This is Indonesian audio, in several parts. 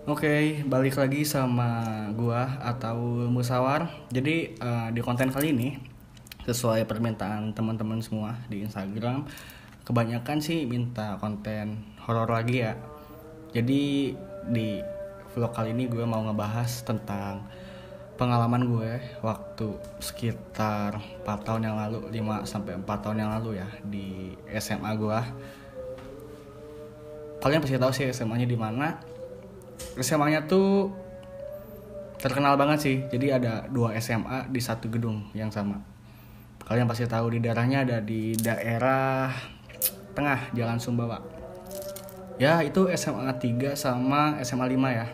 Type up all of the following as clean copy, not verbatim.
Oke, balik lagi sama gua atau Musawar. Jadi di konten kali ini sesuai permintaan teman-teman semua di Instagram, kebanyakan sih minta konten horor lagi ya. Jadi di vlog kali ini gue mau ngebahas tentang pengalaman gue waktu sekitar 4 tahun yang lalu, 5 sampai 4 tahun yang lalu ya di SMA gua. Kalian pasti tahu sih SMA-nya di mana. SMA-nya tuh terkenal banget sih. Jadi ada 2 SMA di satu gedung yang sama. Kalian pasti tahu di daerahnya ada di daerah tengah Jalan Sumbawa. Ya, itu SMA 3 sama SMA 5 ya.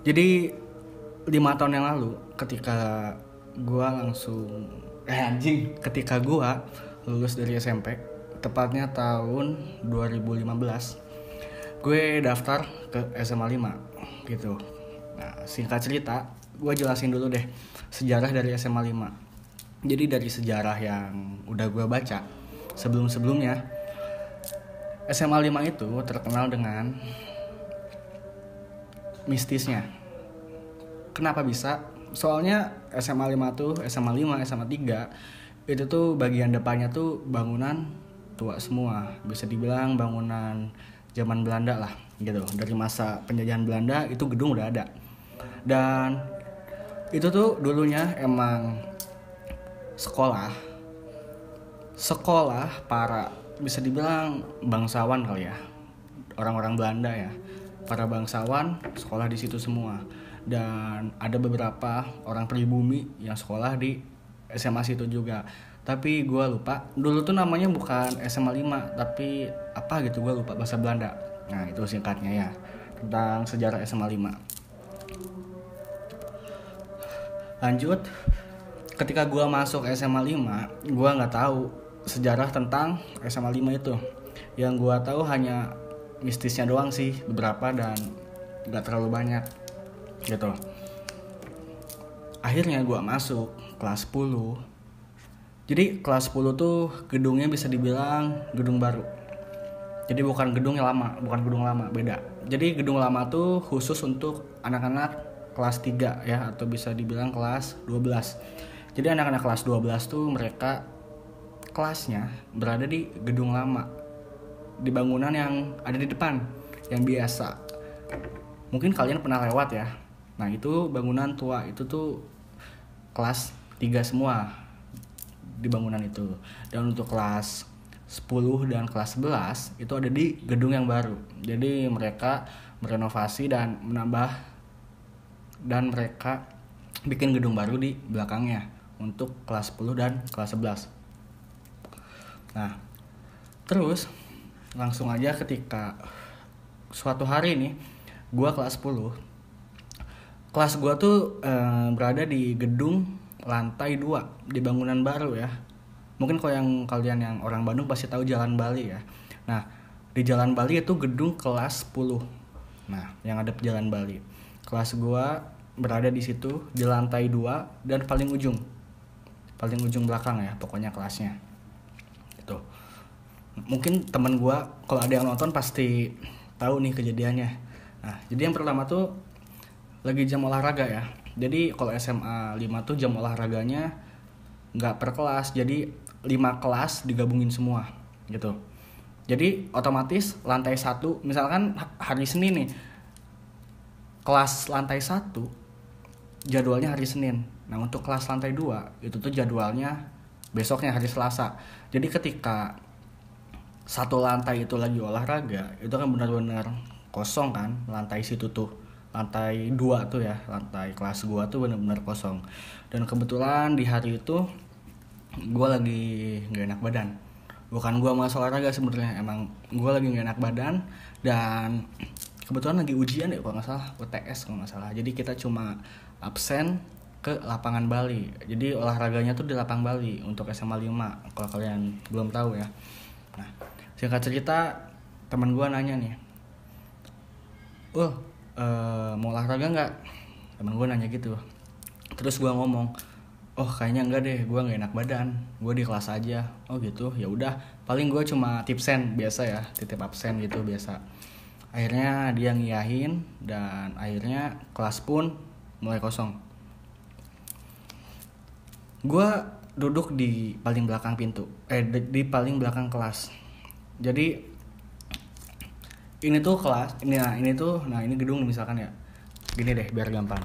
Jadi 5 tahun yang lalu ketika gua lulus dari SMP, tepatnya tahun 2015, gue daftar ke SMA 5 gitu. Nah, singkat cerita, gue jelasin dulu deh sejarah dari SMA 5. Jadi dari sejarah yang udah gue baca sebelum-sebelumnya, SMA 5 itu terkenal dengan mistisnya. Kenapa bisa? Soalnya SMA 5 tuh, SMA 5, SMA 3 itu tuh bagian depannya tuh bangunan tua semua. Bisa dibilang bangunan zaman Belanda lah gitu. Dari masa penjajahan Belanda itu gedung udah ada. Dan itu tuh dulunya emang sekolah para, bisa dibilang bangsawan kali ya. Orang-orang Belanda ya. Para bangsawan sekolah di situ semua. Dan ada beberapa orang pribumi yang sekolah di SMA situ juga. Tapi gue lupa, dulu tuh namanya bukan SMA 5, tapi apa gitu, gue lupa bahasa Belanda. Nah, itu singkatnya ya, tentang sejarah SMA 5. Lanjut, ketika gue masuk SMA 5, gue gak tahu sejarah tentang SMA 5 itu. Yang gue tahu hanya mistisnya doang sih, beberapa, dan gak terlalu banyak gitu. Akhirnya gue masuk kelas 10. Jadi kelas 10 tuh gedungnya bisa dibilang gedung baru. Jadi bukan gedung lama, beda. Jadi gedung lama tuh khusus untuk anak-anak kelas 3 ya, atau bisa dibilang kelas 12. Jadi anak-anak kelas 12 tuh mereka kelasnya berada di gedung lama, di bangunan yang ada di depan, yang biasa. Mungkin kalian pernah lewat ya. Nah, itu bangunan tua, itu tuh kelas 3 semua di bangunan itu. Dan untuk kelas 10 dan kelas 11 itu ada di gedung yang baru. Jadi mereka merenovasi dan menambah, dan mereka bikin gedung baru di belakangnya untuk kelas 10 dan kelas 11. Nah, terus langsung aja ketika suatu hari nih gua kelas 10. Kelas gua tuh berada di gedung lantai 2 di bangunan baru ya. Mungkin kalau yang kalian yang orang Bandung pasti tahu Jalan Bali ya. Nah, di Jalan Bali itu gedung kelas 10. Nah, yang ada Jalan Bali. Kelas gua berada di situ di lantai 2 dan paling ujung belakang ya, pokoknya kelasnya. Gitu. Mungkin teman gua kalau ada yang nonton pasti tahu nih kejadiannya. Nah, jadi yang pertama tuh lagi jam olahraga ya. Jadi kalau SMA 5 tuh jam olahraganya nggak per kelas, jadi 5 kelas digabungin semua gitu. Jadi otomatis lantai 1, misalkan hari Senin nih, kelas lantai 1 jadwalnya hari Senin. Nah, untuk kelas lantai 2 itu tuh jadwalnya besoknya hari Selasa. Jadi ketika satu lantai itu lagi olahraga, itu kan benar-benar kosong kan lantai situ tuh. Lantai 2 tuh ya, lantai kelas gua tuh benar-benar kosong. Dan kebetulan di hari itu gua lagi gak enak badan. Bukan gua masalah olahraga sebenarnya, emang gua lagi gak enak badan. Dan kebetulan lagi ujian ya kalau gak salah, UTS kalau gak salah. Jadi kita cuma absen ke lapangan Bali. Jadi olahraganya tuh di lapang Bali untuk SMA 5, kalau kalian belum tahu ya. Nah, singkat cerita, teman gua nanya nih, mau olahraga nggak? Temen gue nanya gitu. Terus gue ngomong, oh kayaknya enggak deh, gue nggak enak badan, gue di kelas aja. Oh gitu, ya udah, paling gue cuma tipsen biasa ya, titip absen gitu biasa. Akhirnya dia ngiyahin dan akhirnya kelas pun mulai kosong. Gue duduk di paling belakang pintu, di paling belakang kelas. Jadi ini tuh kelas, ini gedung misalkan ya. Gini deh biar gampang.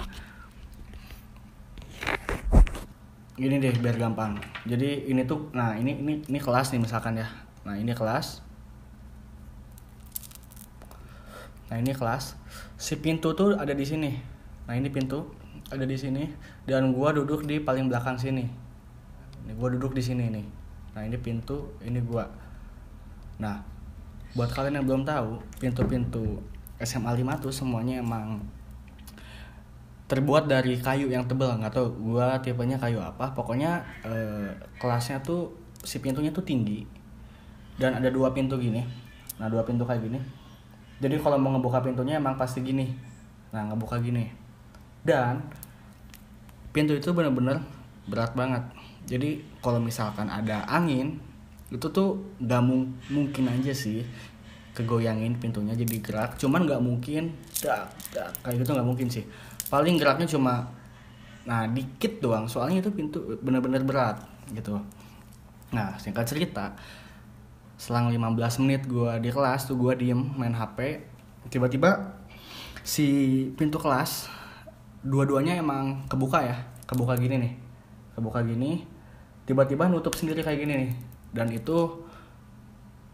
Jadi ini tuh, ini kelas nih misalkan ya. Nah ini kelas. Si pintu tuh ada di sini. Nah ini pintu ada di sini dan gua duduk di paling belakang sini. Ini gua duduk di sini nih. Nah ini pintu, ini gua. Nah buat kalian yang belum tahu, pintu-pintu SMA 5 tuh semuanya emang terbuat dari kayu yang tebal. Nggak tahu gua tipenya kayu apa, pokoknya kelasnya tuh si pintunya tuh tinggi dan ada 2 pintu gini. Nah 2 pintu kayak gini, jadi kalau mau ngebuka pintunya emang pasti gini. Nah ngebuka gini, dan pintu itu bener-bener berat banget. Jadi kalau misalkan ada angin itu tuh nggak mungkin aja sih kegoyangin pintunya jadi gerak, cuman nggak mungkin kayak gitu, nggak mungkin sih. Paling geraknya cuma dikit doang, soalnya itu pintu bener-bener berat gitu. Nah singkat cerita, selang 15 menit gue di kelas tuh gue diem main HP. Tiba-tiba si pintu kelas dua-duanya emang kebuka gini. Tiba-tiba nutup sendiri kayak gini nih. Dan itu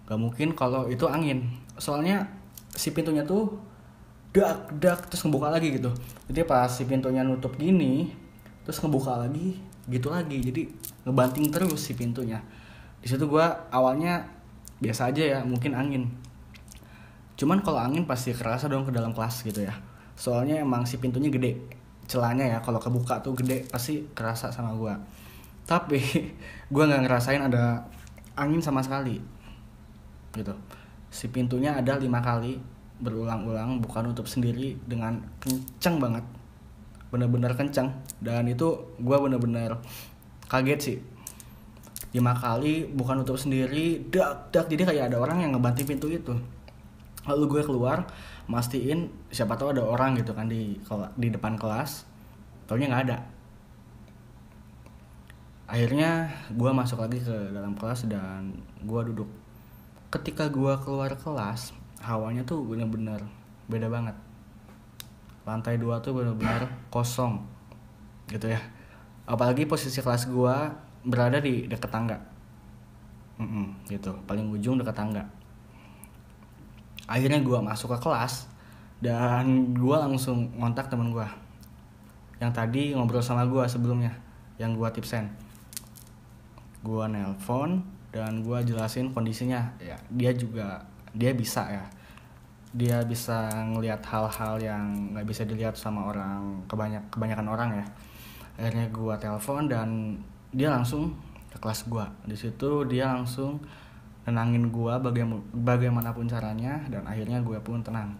gak mungkin kalau itu angin, soalnya si pintunya tuh dak terus ngebuka lagi gitu. Jadi pas si pintunya nutup gini terus ngebuka lagi gitu lagi, jadi ngebanting terus si pintunya. Di situ gue awalnya biasa aja ya, mungkin angin. Cuman kalau angin pasti kerasa dong ke dalam kelas gitu ya. Soalnya emang si pintunya gede, celahnya ya, kalau kebuka tuh gede pasti kerasa sama gue. Tapi gue nggak ngerasain ada angin sama sekali gitu. Si pintunya ada 5 kali berulang-ulang buka nutup sendiri dengan kenceng banget, bener-bener kenceng. Dan itu gue bener-bener kaget sih. 5 kali buka nutup sendiri, dak, jadi kayak ada orang yang ngebanting pintu itu. Lalu gue keluar, mastiin siapa tahu ada orang gitu kan di depan kelas. Taunya nggak ada. Akhirnya gue masuk lagi ke dalam kelas dan gue duduk. Ketika gue keluar kelas, hawanya tuh bener-bener beda banget. Lantai 2 tuh bener-bener kosong gitu ya. Apalagi posisi kelas gue berada di dekat tangga, gitu, paling ujung dekat tangga. Akhirnya gue masuk ke kelas dan gue langsung ngontak temen gue yang tadi ngobrol sama gue sebelumnya, yang gue tipsen. Gue nelpon dan gue jelasin kondisinya ya. Dia bisa ngelihat hal-hal yang nggak bisa dilihat sama orang, kebanyakan orang ya. Akhirnya gue telepon dan dia langsung ke kelas gue. Di situ dia langsung nenangin gue bagaimanapun caranya, dan akhirnya gue pun tenang.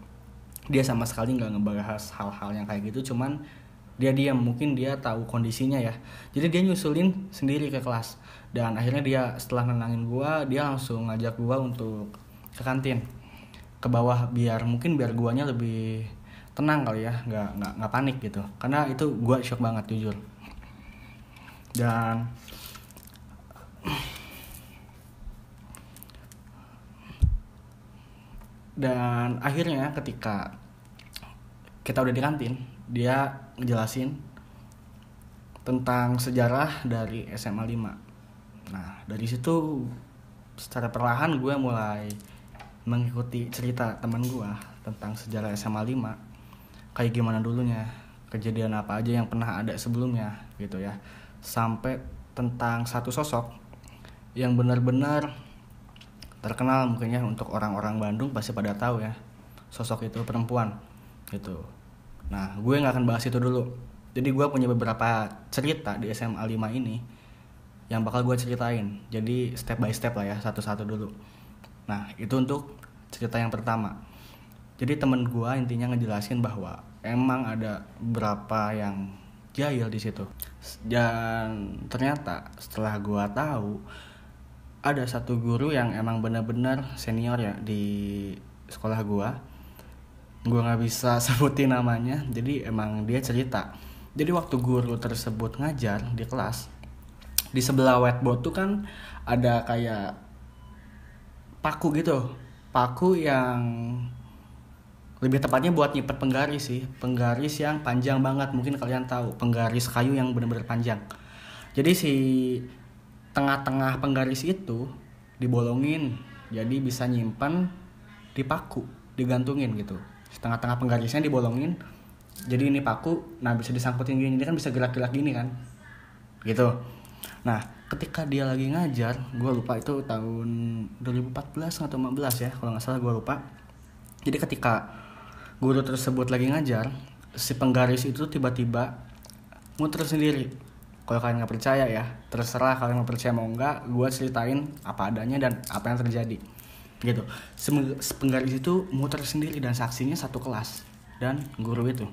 Dia sama sekali nggak ngebahas hal-hal yang kayak gitu, cuman dia diam, mungkin dia tahu kondisinya ya. Jadi dia nyusulin sendiri ke kelas. Dan akhirnya dia setelah nenangin gue, dia langsung ngajak gue untuk ke kantin, ke bawah, biar guanya lebih tenang kali ya, nggak panik gitu. Karena itu gue shock banget jujur. Dan akhirnya ketika kita udah di kantin, dia ngejelasin tentang sejarah dari SMA 5. Nah dari situ secara perlahan gue mulai mengikuti cerita teman gue tentang sejarah SMA 5. Kayak gimana dulunya, kejadian apa aja yang pernah ada sebelumnya gitu ya. Sampai tentang satu sosok yang benar-benar terkenal mungkin ya, untuk orang-orang Bandung pasti pada tahu ya. Sosok itu perempuan gitu. Nah gue gak akan bahas itu dulu. Jadi gue punya beberapa cerita di SMA 5 ini yang bakal gue ceritain. Jadi step by step lah ya, satu-satu dulu. Nah itu untuk cerita yang pertama. Jadi temen gue intinya ngejelasin bahwa emang ada beberapa yang jahil di situ. Dan ternyata setelah gue tahu, ada satu guru yang emang benar-benar senior ya di sekolah gue. gue nggak bisa sebutin namanya. Jadi emang dia cerita, jadi waktu guru tersebut ngajar di kelas, di sebelah whiteboard tuh kan ada kayak paku gitu, paku yang lebih tepatnya buat nyipet penggaris sih, penggaris yang panjang banget. Mungkin kalian tahu penggaris kayu yang benar-benar panjang. Jadi si tengah-tengah penggaris itu dibolongin, jadi bisa nyimpan di paku, digantungin gitu. Tengah-tengah penggarisnya dibolongin, jadi ini paku, nah bisa disangkutin gini, dia kan bisa gerak-gerak gini kan, gitu. Nah ketika dia lagi ngajar, gue lupa itu tahun 2014 atau 15 ya kalau nggak salah, gue lupa. Jadi ketika guru tersebut lagi ngajar, si penggaris itu tiba-tiba muter sendiri. Kalau kalian nggak percaya ya, terserah kalian mau percaya mau nggak, gue ceritain apa adanya dan apa yang terjadi gitu. Penggaris itu muter sendiri dan saksinya satu kelas dan guru itu.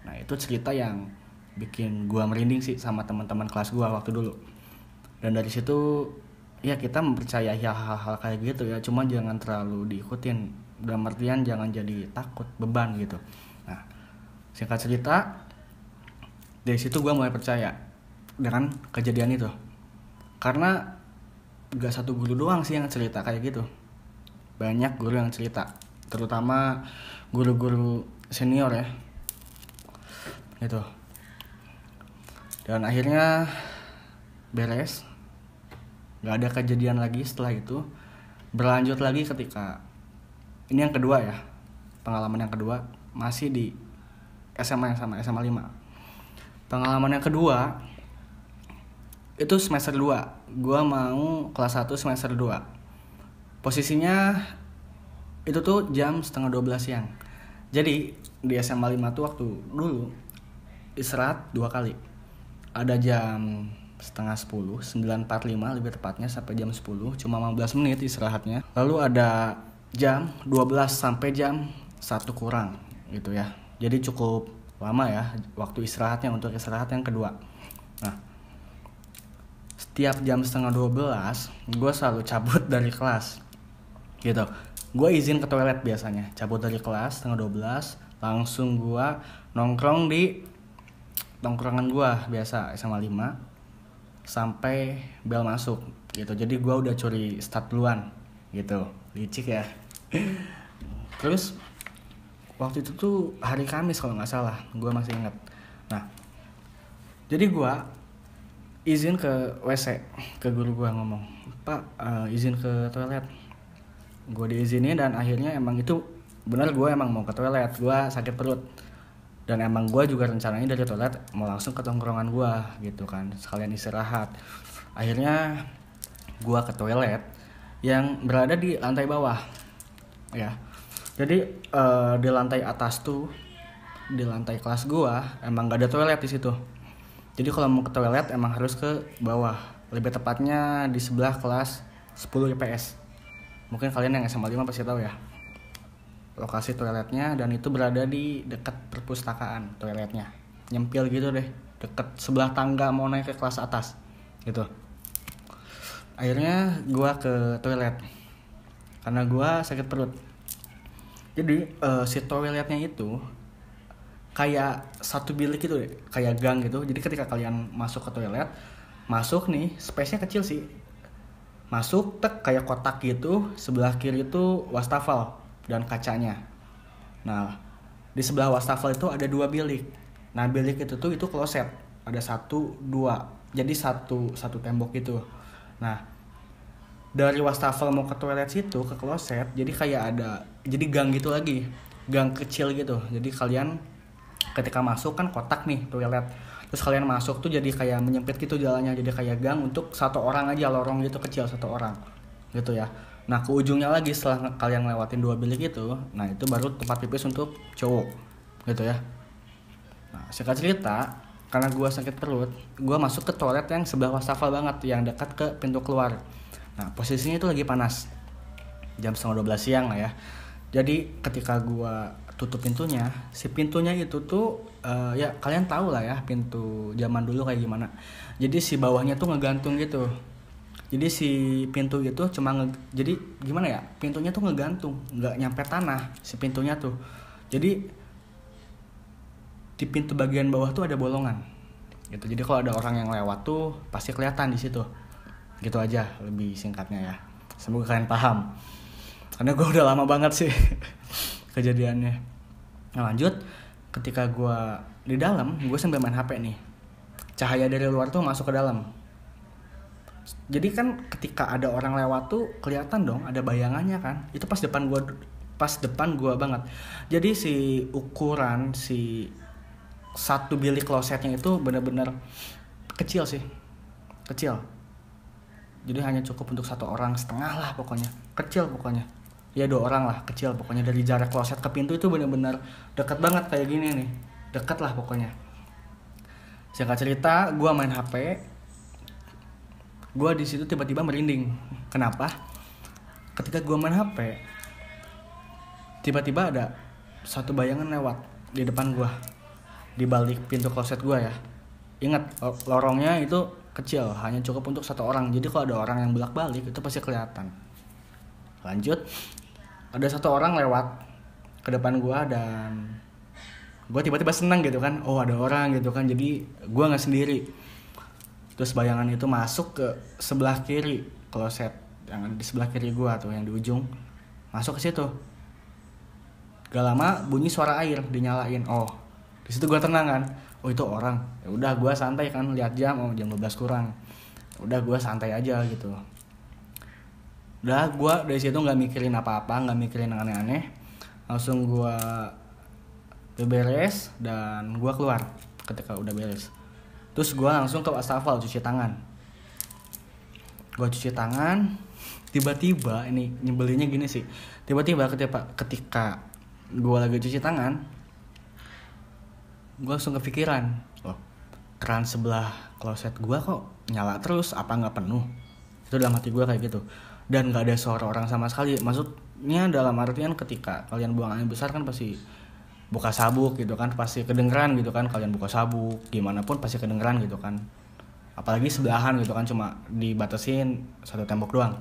Nah itu cerita yang bikin gue merinding sih sama teman-teman kelas gue waktu dulu. Dan dari situ ya kita mempercayai hal-hal kayak gitu ya, cuma jangan terlalu diikutin, dalam artian jangan jadi takut, beban gitu. Nah singkat cerita, dari situ gue mulai percaya dengan kejadian itu. Karena gak satu guru doang sih yang cerita kayak gitu, banyak guru yang cerita, terutama guru-guru senior ya gitu. Dan akhirnya beres, gak ada kejadian lagi setelah itu. Berlanjut lagi ketika ini yang kedua ya, pengalaman yang kedua masih di SMA yang sama, SMA 5. Pengalaman yang kedua itu semester 2. Gua mau kelas 1 semester 2. Posisinya itu tuh jam setengah 12 siang. Jadi di SMA 5 tuh waktu dulu istirahat 2 kali. Ada jam setengah 10, 9.45 lebih tepatnya, sampai jam 10, cuma 15 menit istirahatnya. Lalu ada jam 12 sampai jam 1 kurang gitu ya. Jadi cukup lama ya waktu istirahatnya untuk istirahat yang kedua. Nah setiap jam setengah 12 gue selalu cabut dari kelas gitu. Gue izin ke toilet biasanya, cabut dari kelas setengah 12, langsung gue nongkrong di tongkrongan gue biasa SMA 5 sampai bel masuk gitu. Jadi gue udah curi start duluan gitu, licik ya. Terus waktu itu tuh hari Kamis kalau nggak salah, gue masih ingat. Nah jadi gue izin ke WC, ke guru gue ngomong, Pak izin ke toilet. Gue diizinin dan akhirnya emang itu benar, gue emang mau ke toilet, gue sakit perut. Dan emang gue juga rencananya dari toilet mau langsung ke tongkrongan gue gitu kan, sekalian istirahat. Akhirnya gue ke toilet yang berada di lantai bawah ya. Jadi di lantai atas tuh, di lantai kelas gue emang gak ada toilet di situ. Jadi kalau mau ke toilet emang harus ke bawah, lebih tepatnya di sebelah kelas 10 IPS. Mungkin kalian yang SMA 5 pasti tahu ya lokasi toiletnya, dan itu berada di dekat perpustakaan toiletnya. Nyempil gitu deh, dekat sebelah tangga mau naik ke kelas atas gitu. Akhirnya gua ke toilet karena gua sakit perut. Jadi si toiletnya itu kayak satu bilik gitu deh, kayak gang gitu. Jadi ketika kalian masuk ke toilet, masuk nih, space-nya kecil sih. Masuk tek kayak kotak gitu, sebelah kiri itu wastafel dan kacanya. Nah, di sebelah wastafel itu ada 2 bilik. Nah, bilik itu tuh itu kloset. Ada 1, 2. Jadi satu tembok gitu. Nah, dari wastafel mau ke toilet situ ke kloset, jadi kayak ada, jadi gang gitu lagi, gang kecil gitu. Jadi kalian ketika masuk kan kotak nih toilet, terus kalian masuk tuh jadi kayak menyempit gitu jalannya, jadi kayak gang untuk 1 orang aja, lorong gitu kecil 1 orang gitu ya. Nah ke ujungnya lagi setelah kalian lewatin 2 bilik itu, nah itu baru tempat pipis untuk cowok gitu ya. Nah singkat cerita, karena gue sakit perut, gue masuk ke toilet yang sebelah wastafel banget, yang dekat ke pintu keluar. Nah posisinya itu lagi panas, jam setengah 12 siang lah ya. Jadi ketika gue tutup pintunya, si pintunya itu tuh ya kalian tahu lah ya pintu zaman dulu kayak gimana. Jadi si bawahnya tuh ngegantung gitu. Jadi si pintu itu jadi gimana ya, pintunya tuh ngegantung, nggak nyampe tanah si pintunya tuh. Jadi di pintu bagian bawah tuh ada bolongan gitu. Jadi kalau ada orang yang lewat tuh pasti kelihatan di situ. Gitu aja lebih singkatnya ya. Semoga kalian paham. Karena gue udah lama banget sih kejadiannya. Nah lanjut, ketika gue di dalam, gue sambil main HP nih. Cahaya dari luar tuh masuk ke dalam. Jadi kan ketika ada orang lewat tuh kelihatan dong ada bayangannya kan. Itu pas depan gua banget. Jadi si ukuran si satu bilik klosetnya itu benar-benar kecil sih. Kecil. Jadi hanya cukup untuk satu orang setengah lah pokoknya. Kecil pokoknya. Ya 2 orang lah, kecil pokoknya. Dari jarak kloset ke pintu itu benar-benar dekat banget kayak gini nih. Dekat lah pokoknya. Singkat cerita, gua main HP. Gue di situ tiba-tiba merinding. Kenapa? Ketika gue main HP, tiba-tiba ada satu bayangan lewat di depan gue, di balik pintu kloset gue ya. Ingat, lorongnya itu kecil, hanya cukup untuk satu orang. Jadi kalau ada orang yang bolak-balik itu pasti kelihatan. Lanjut, ada satu orang lewat ke depan gue dan gue tiba-tiba senang gitu kan. Oh ada orang gitu kan. Jadi gue nggak sendiri. Terus bayangan itu masuk ke sebelah kiri kloset, yang di sebelah kiri gua tuh, yang di ujung, masuk ke situ. Gak lama bunyi suara air dinyalain. Oh, di situ gua tenang kan. Oh itu orang. Ya udah gua santai kan, lihat jam, oh jam 12 kurang. Udah gua santai aja gitu. Udah gua dari situ nggak mikirin apa-apa, nggak mikirin yang aneh-aneh. Langsung gua beres dan gua keluar ketika udah beres. Terus gue langsung ke wastafel cuci tangan. Gue cuci tangan, tiba-tiba ini nyebelinnya gini sih. Tiba-tiba ketika gue lagi cuci tangan, gue langsung kepikiran, loh, keran sebelah kloset gue kok nyala terus, apa nggak penuh? Itu dalam hati gue kayak gitu. Dan nggak ada suara orang sama sekali. Maksudnya dalam artian ketika kalian buang air besar kan pasti buka sabuk gitu kan, pasti kedengeran gitu kan. Kalian buka sabuk gimana pun pasti kedengeran gitu kan, apalagi sebelahan gitu kan, cuma dibatasin satu tembok doang.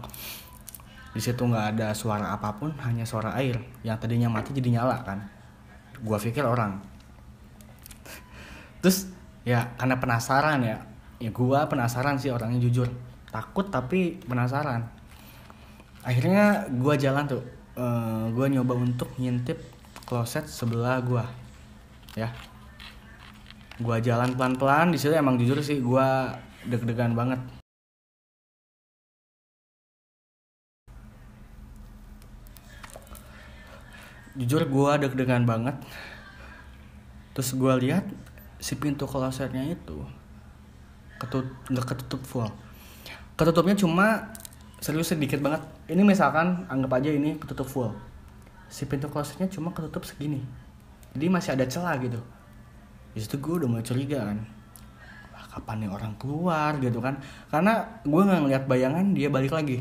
Di situ nggak ada suara apapun, hanya suara air yang tadinya mati jadi nyala kan. Gua pikir orang. Terus ya karena penasaran ya gua penasaran sih orangnya, jujur takut tapi penasaran. Akhirnya gua jalan tuh, gua nyoba untuk ngintip kloset sebelah gua ya. Gua jalan pelan-pelan. Di situ emang jujur sih gua deg-degan banget. Jujur gua deg-degan banget. Terus gua lihat si pintu klosetnya itu nggak ketutup full. Ketutupnya cuma serius sedikit banget. Ini misalkan anggap aja ini ketutup full. Si pintu klosetnya cuma ketutup segini, jadi masih ada celah gitu. Di situ gue udah mulai curiga kan, wah kapan nih orang keluar gitu kan, karena gue nggak ngeliat bayangan dia balik lagi.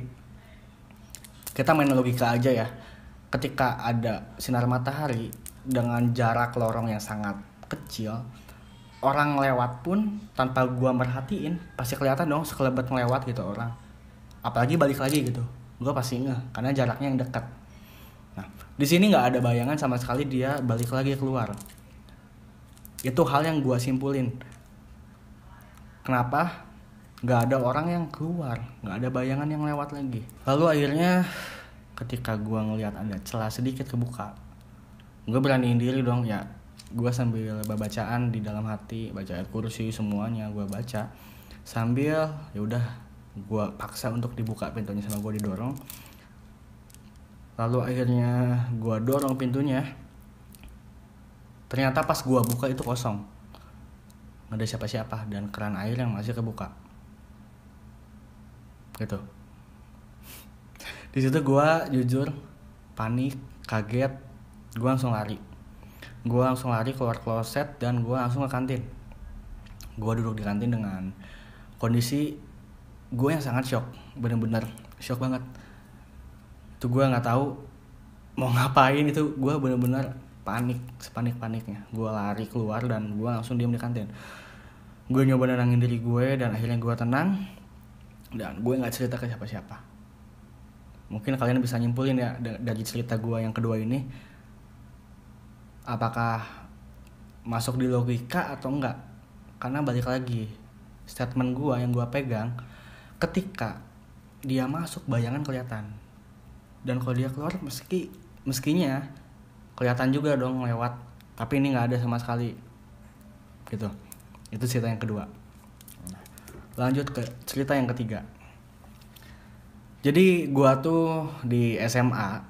Kita main logika aja ya, ketika ada sinar matahari dengan jarak lorong yang sangat kecil, orang lewat pun tanpa gue merhatiin pasti kelihatan dong sekelebat ngelewat gitu orang. Apalagi balik lagi gitu, gue pasti ngeh karena jaraknya yang dekat. Nah, di sini nggak ada bayangan sama sekali dia balik lagi keluar. Itu hal yang gue simpulin. Kenapa nggak ada orang yang keluar, nggak ada bayangan yang lewat lagi. Lalu akhirnya ketika gue ngelihat ada celah sedikit kebuka, gue beraniin diri dong ya. Gue sambil bacaan di dalam hati, baca ayat kursi semuanya gue baca. Sambil ya udah gue paksa untuk dibuka pintunya sama gue didorong. Lalu akhirnya gue dorong pintunya. Ternyata pas gue buka itu kosong, nggak ada siapa-siapa, dan keran air yang masih kebuka. Gitu. Di situ gue jujur panik, kaget. Gue langsung lari keluar kloset dan gue langsung ke kantin. Gue duduk di kantin dengan kondisi gue yang sangat shock, bener-bener shock banget. Itu gue nggak tahu mau ngapain, itu gue bener-bener panik, sepanik-paniknya. Gue lari keluar dan gue langsung diam di kantin. Gue nyoba nenangin diri gue dan akhirnya gue tenang. dan gue nggak cerita ke siapa-siapa. Mungkin kalian bisa nyimpulin ya dari cerita gue yang kedua ini, apakah masuk di logika atau enggak. Karena balik lagi, statement gue yang gue pegang, ketika dia masuk bayangan kelihatan, dan kalau dia keluar meskinya kelihatan juga dong lewat, tapi ini nggak ada sama sekali gitu. Itu cerita yang kedua. Lanjut ke cerita yang ketiga. Jadi gua tuh di SMA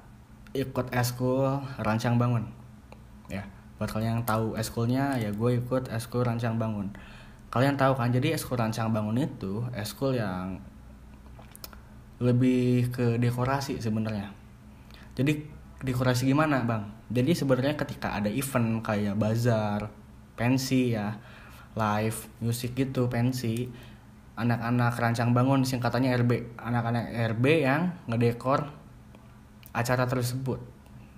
ikut eskul Rancang Bangun. Ya, buat kalian yang tahu eskulnya ya, gue ikut eskul Rancang Bangun. Kalian tahu kan, jadi eskul Rancang Bangun itu eskul yang lebih ke dekorasi sebenarnya. Jadi dekorasi gimana, Bang? Jadi sebenarnya ketika ada event kayak bazar, pensi ya, live music gitu, pensi, anak-anak Rancang Bangun, singkatannya RB, anak-anak RB yang ngedekor acara tersebut.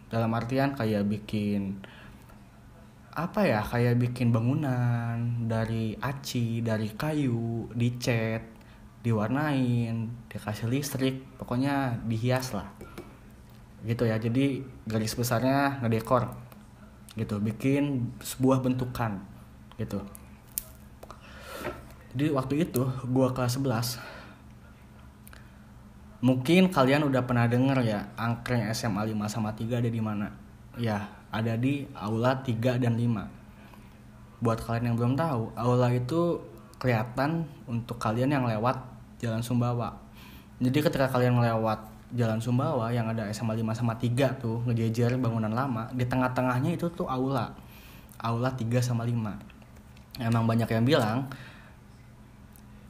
Dalam artian kayak bikin kayak bikin bangunan dari aci, dari kayu, dicat, diwarnain, dikasih listrik, pokoknya dihias lah gitu ya. Jadi garis besarnya ngedekor gitu, bikin sebuah bentukan gitu. Jadi waktu itu gue kelas 11. Mungkin kalian udah pernah denger ya, angkring SMA 5 sama 3 ada di mana? Ya, ada di aula 3 dan 5. Buat kalian yang belum tahu, aula itu kelihatan untuk kalian yang lewat Jalan Sumbawa. Jadi ketika kalian lewat Jalan Sumbawa yang ada SMA 5 sama 3 tuh, ngejejer bangunan lama, di tengah-tengahnya itu tuh aula 3 sama 5. Emang banyak yang bilang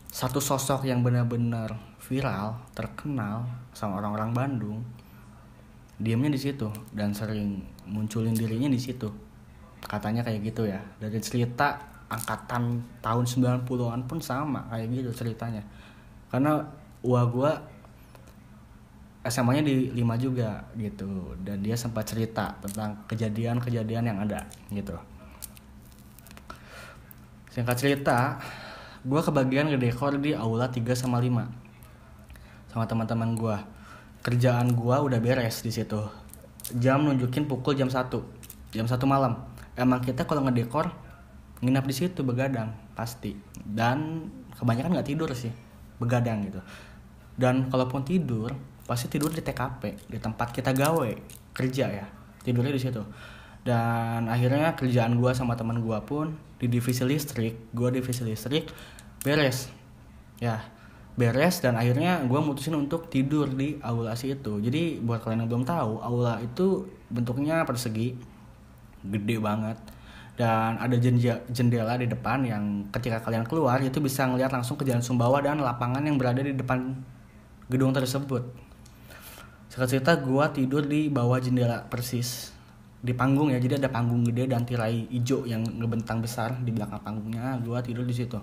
satu sosok yang benar-benar viral, terkenal sama orang-orang Bandung, diamnya di situ dan sering munculin dirinya di situ. Katanya kayak gitu ya. Dari cerita angkatan tahun 90-an pun sama kayak gitu ceritanya. Karena gua SMA-nya di 5 juga gitu, dan dia sempat cerita tentang kejadian-kejadian yang ada gitu. Singkat cerita, gue kebagian ngedekor di aula 3 sama 5 sama teman-teman gue. Kerjaan gue udah beres di situ. Jam nunjukin pukul jam 1 malam. Emang kita kalau ngedekor nginap di situ, begadang pasti. Dan kebanyakan nggak tidur sih, begadang gitu. Dan kalaupun tidur, pasti tidur di TKP, di tempat kita gawe kerja ya, tidurnya di situ. Dan akhirnya kerjaan gue sama teman gue pun di divisi listrik, gue divisi listrik, beres dan akhirnya gue mutusin untuk tidur di aula itu. Jadi buat kalian yang belum tahu, aula itu bentuknya persegi, gede banget, dan ada jendela di depan yang ketika kalian keluar itu bisa ngeliat langsung ke Jalan Sumbawa dan lapangan yang berada di depan gedung tersebut. Singkat cerita, gue tidur di bawah jendela persis di panggung ya. Jadi ada panggung gede dan tirai hijau yang ngebentang besar di belakang panggungnya. Gue tidur di situ.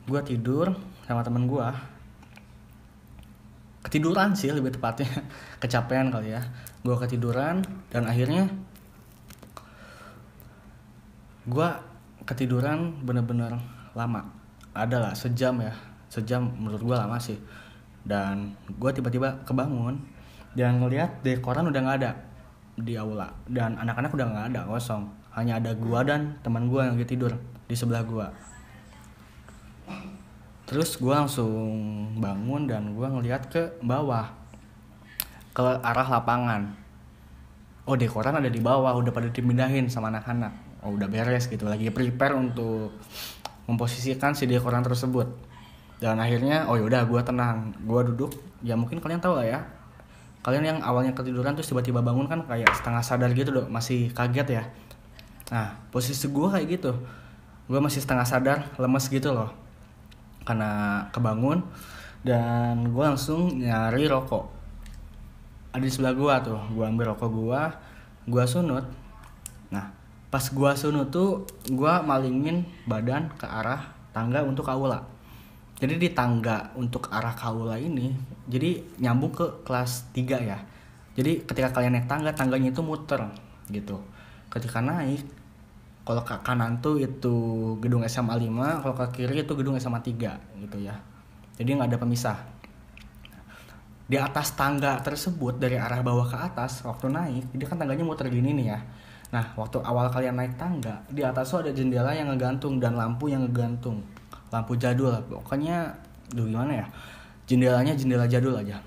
Gue tidur sama temen gue, ketiduran sih lebih tepatnya, kecapean kali ya. Gue ketiduran dan akhirnya gue ketiduran bener-bener lama. Adalah sejam menurut gue lama sih. Dan gue tiba-tiba kebangun dan ngeliat dekoran udah nggak ada di aula, dan anak-anak udah nggak ada, kosong. Hanya ada gue dan teman gue yang lagi tidur di sebelah gue. Terus gue langsung bangun dan gue ngeliat ke bawah, ke arah lapangan. Oh, dekoran ada di bawah, udah pada dipindahin sama anak-anak. Oh, udah beres gitu, lagi prepare untuk memposisikan si dekoran tersebut. Dan akhirnya oh yaudah, gue tenang, gue duduk. Ya mungkin kalian tahu lah ya, kalian yang awalnya ketiduran terus tiba-tiba bangun kan kayak setengah sadar gitu loh, masih kaget ya. Nah posisi gue kayak gitu, gue masih setengah sadar, lemes gitu loh karena kebangun. Dan gue langsung nyari rokok, ada di sebelah gue tuh. Gue ambil rokok gue sunut. Nah pas gue sunut tuh, gue malingin badan ke arah tangga untuk aula. Jadi di tangga untuk arah kaula ini, jadi nyambung ke kelas 3 ya. Jadi ketika kalian naik tangganya itu muter gitu. Ketika naik, kalau ke kanan tuh itu gedung SMA 5, kalau ke kiri itu gedung SMA 3 gitu ya. jadi nggak ada pemisah. Di atas tangga tersebut dari arah bawah ke atas waktu naik, jadi kan tangganya muter gini nih ya. Nah waktu awal kalian naik tangga, di atas tuh ada jendela yang ngegantung dan lampu yang ngegantung, lampu jadul lah pokoknya. Gimana ya, jendelanya jendela jadul aja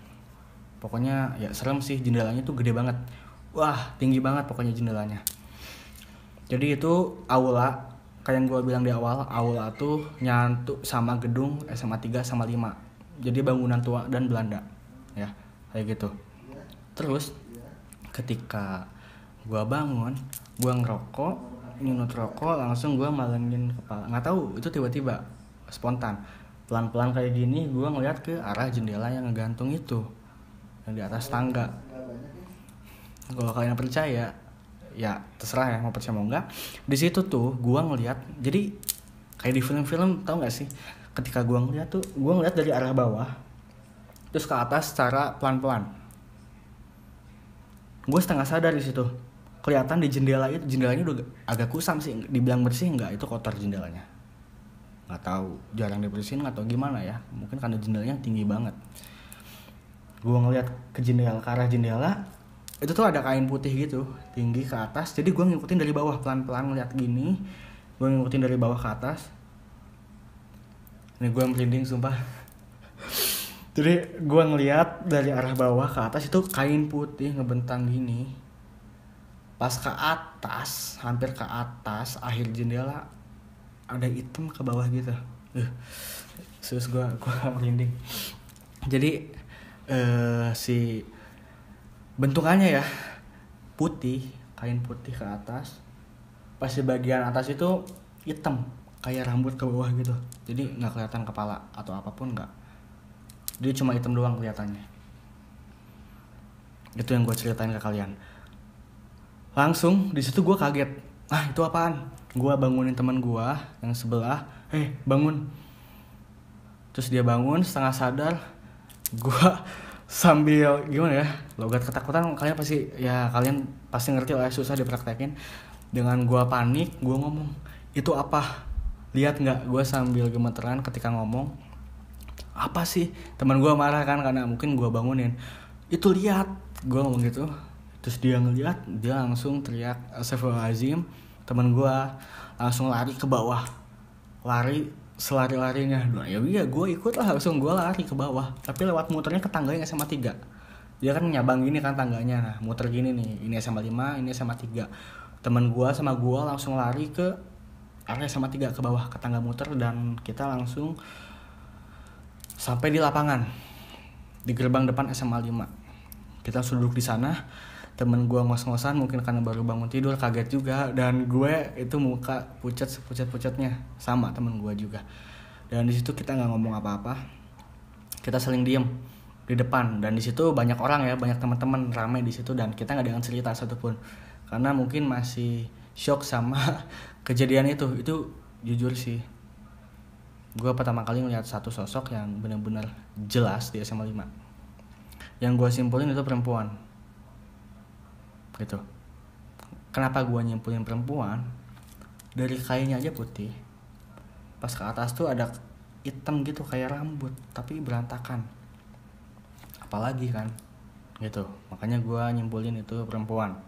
pokoknya ya, serem sih. Jendelanya tuh gede banget, wah tinggi banget pokoknya jendelanya. Jadi itu aula, kayak yang gue bilang di awal, aula tuh nyatu sama gedung SMA 3 sama 5. Jadi bangunan tua dan Belanda ya, kayak gitu. Terus ketika gue bangun, gue ngerokok, nyunut rokok, langsung gue malengin kepala. Nggak tahu itu tiba-tiba spontan, pelan-pelan kayak gini gue ngeliat ke arah jendela yang ngegantung itu, yang di atas tangga. Kalau kalian percaya ya terserah ya, mau percaya mau enggak. Di situ tuh gue ngeliat, jadi kayak di film-film, tau nggak sih, ketika gue ngeliat tuh, gue ngeliat dari arah bawah terus ke atas secara pelan-pelan. Gue setengah sadar di situ, kelihatan di jendela itu, jendelanya udah agak kusam sih, dibilang bersih enggak, itu kotor jendelanya. Nggak tahu, jarang dibersihin atau gimana ya, mungkin karena jendelanya tinggi banget. Gue ngeliat ke jendela, ke arah jendela itu tuh ada kain putih gitu tinggi ke atas. Jadi gue ngikutin dari bawah, pelan-pelan ngeliat gini, gue ngikutin dari bawah ke atas. Ini gue merinding sumpah. Jadi gue ngeliat dari arah bawah ke atas itu kain putih ngebentang gini. Pas ke atas, hampir ke atas akhir jendela, ada hitam ke bawah gitu. Terus gue merinding. Jadi si bentukannya ya putih, kain putih ke atas. Pas di bagian atas itu hitam, kayak rambut ke bawah gitu. Jadi nggak kelihatan kepala atau apapun, nggak. Dia cuma hitam doang kelihatannya. Itu yang gue ceritain ke kalian. Langsung di situ gue kaget. Ah itu apaan? Gue bangunin teman gue yang sebelah. Bangun. Terus dia bangun setengah sadar. Gue sambil gimana ya, logat ketakutan, kalian pasti ngerti lah, susah dipraktekin. Dengan gue panik, gue ngomong, itu apa? Lihat nggak? Gue sambil gemeteran ketika ngomong, apa sih? Teman gue marah kan karena mungkin gue bangunin. Itu lihat, gue ngomong gitu. Terus dia ngeliat, dia langsung teriak astagfirullahaladzim. Teman gue langsung lari ke bawah, lari selari-larinya. Ya gue ikut lah, langsung gue lari ke bawah. Tapi lewat muternya ke tangganya SMA 3. Dia kan nyabang gini kan tangganya. Nah muter gini nih, ini SMA 5, ini SMA 3. Temen gue sama gue langsung lari ke area SMA 3 ke bawah, ke tangga muter. Dan kita langsung sampai di lapangan, di gerbang depan SMA 5. Kita langsung duduk di sana. Temen gue ngos-ngosan, mungkin karena baru bangun tidur, kaget juga. Dan gue itu muka pucat sepucat-pucatnya, sama temen gue juga. Dan di situ kita nggak ngomong apa-apa, kita saling diem di depan. Dan di situ banyak orang ya, banyak teman-teman ramai di situ. Dan kita nggak ada yang cerita satupun, karena mungkin masih shock sama kejadian itu. Itu jujur sih, gue pertama kali ngeliat satu sosok yang benar-benar jelas di SMA 5. Yang gue simpulin itu perempuan. Gitu. Kenapa gue nyimpulin perempuan? Dari kainnya aja putih, pas ke atas tuh ada hitam gitu kayak rambut, tapi berantakan. Apalagi kan, gitu. Makanya gue nyimpulin itu perempuan.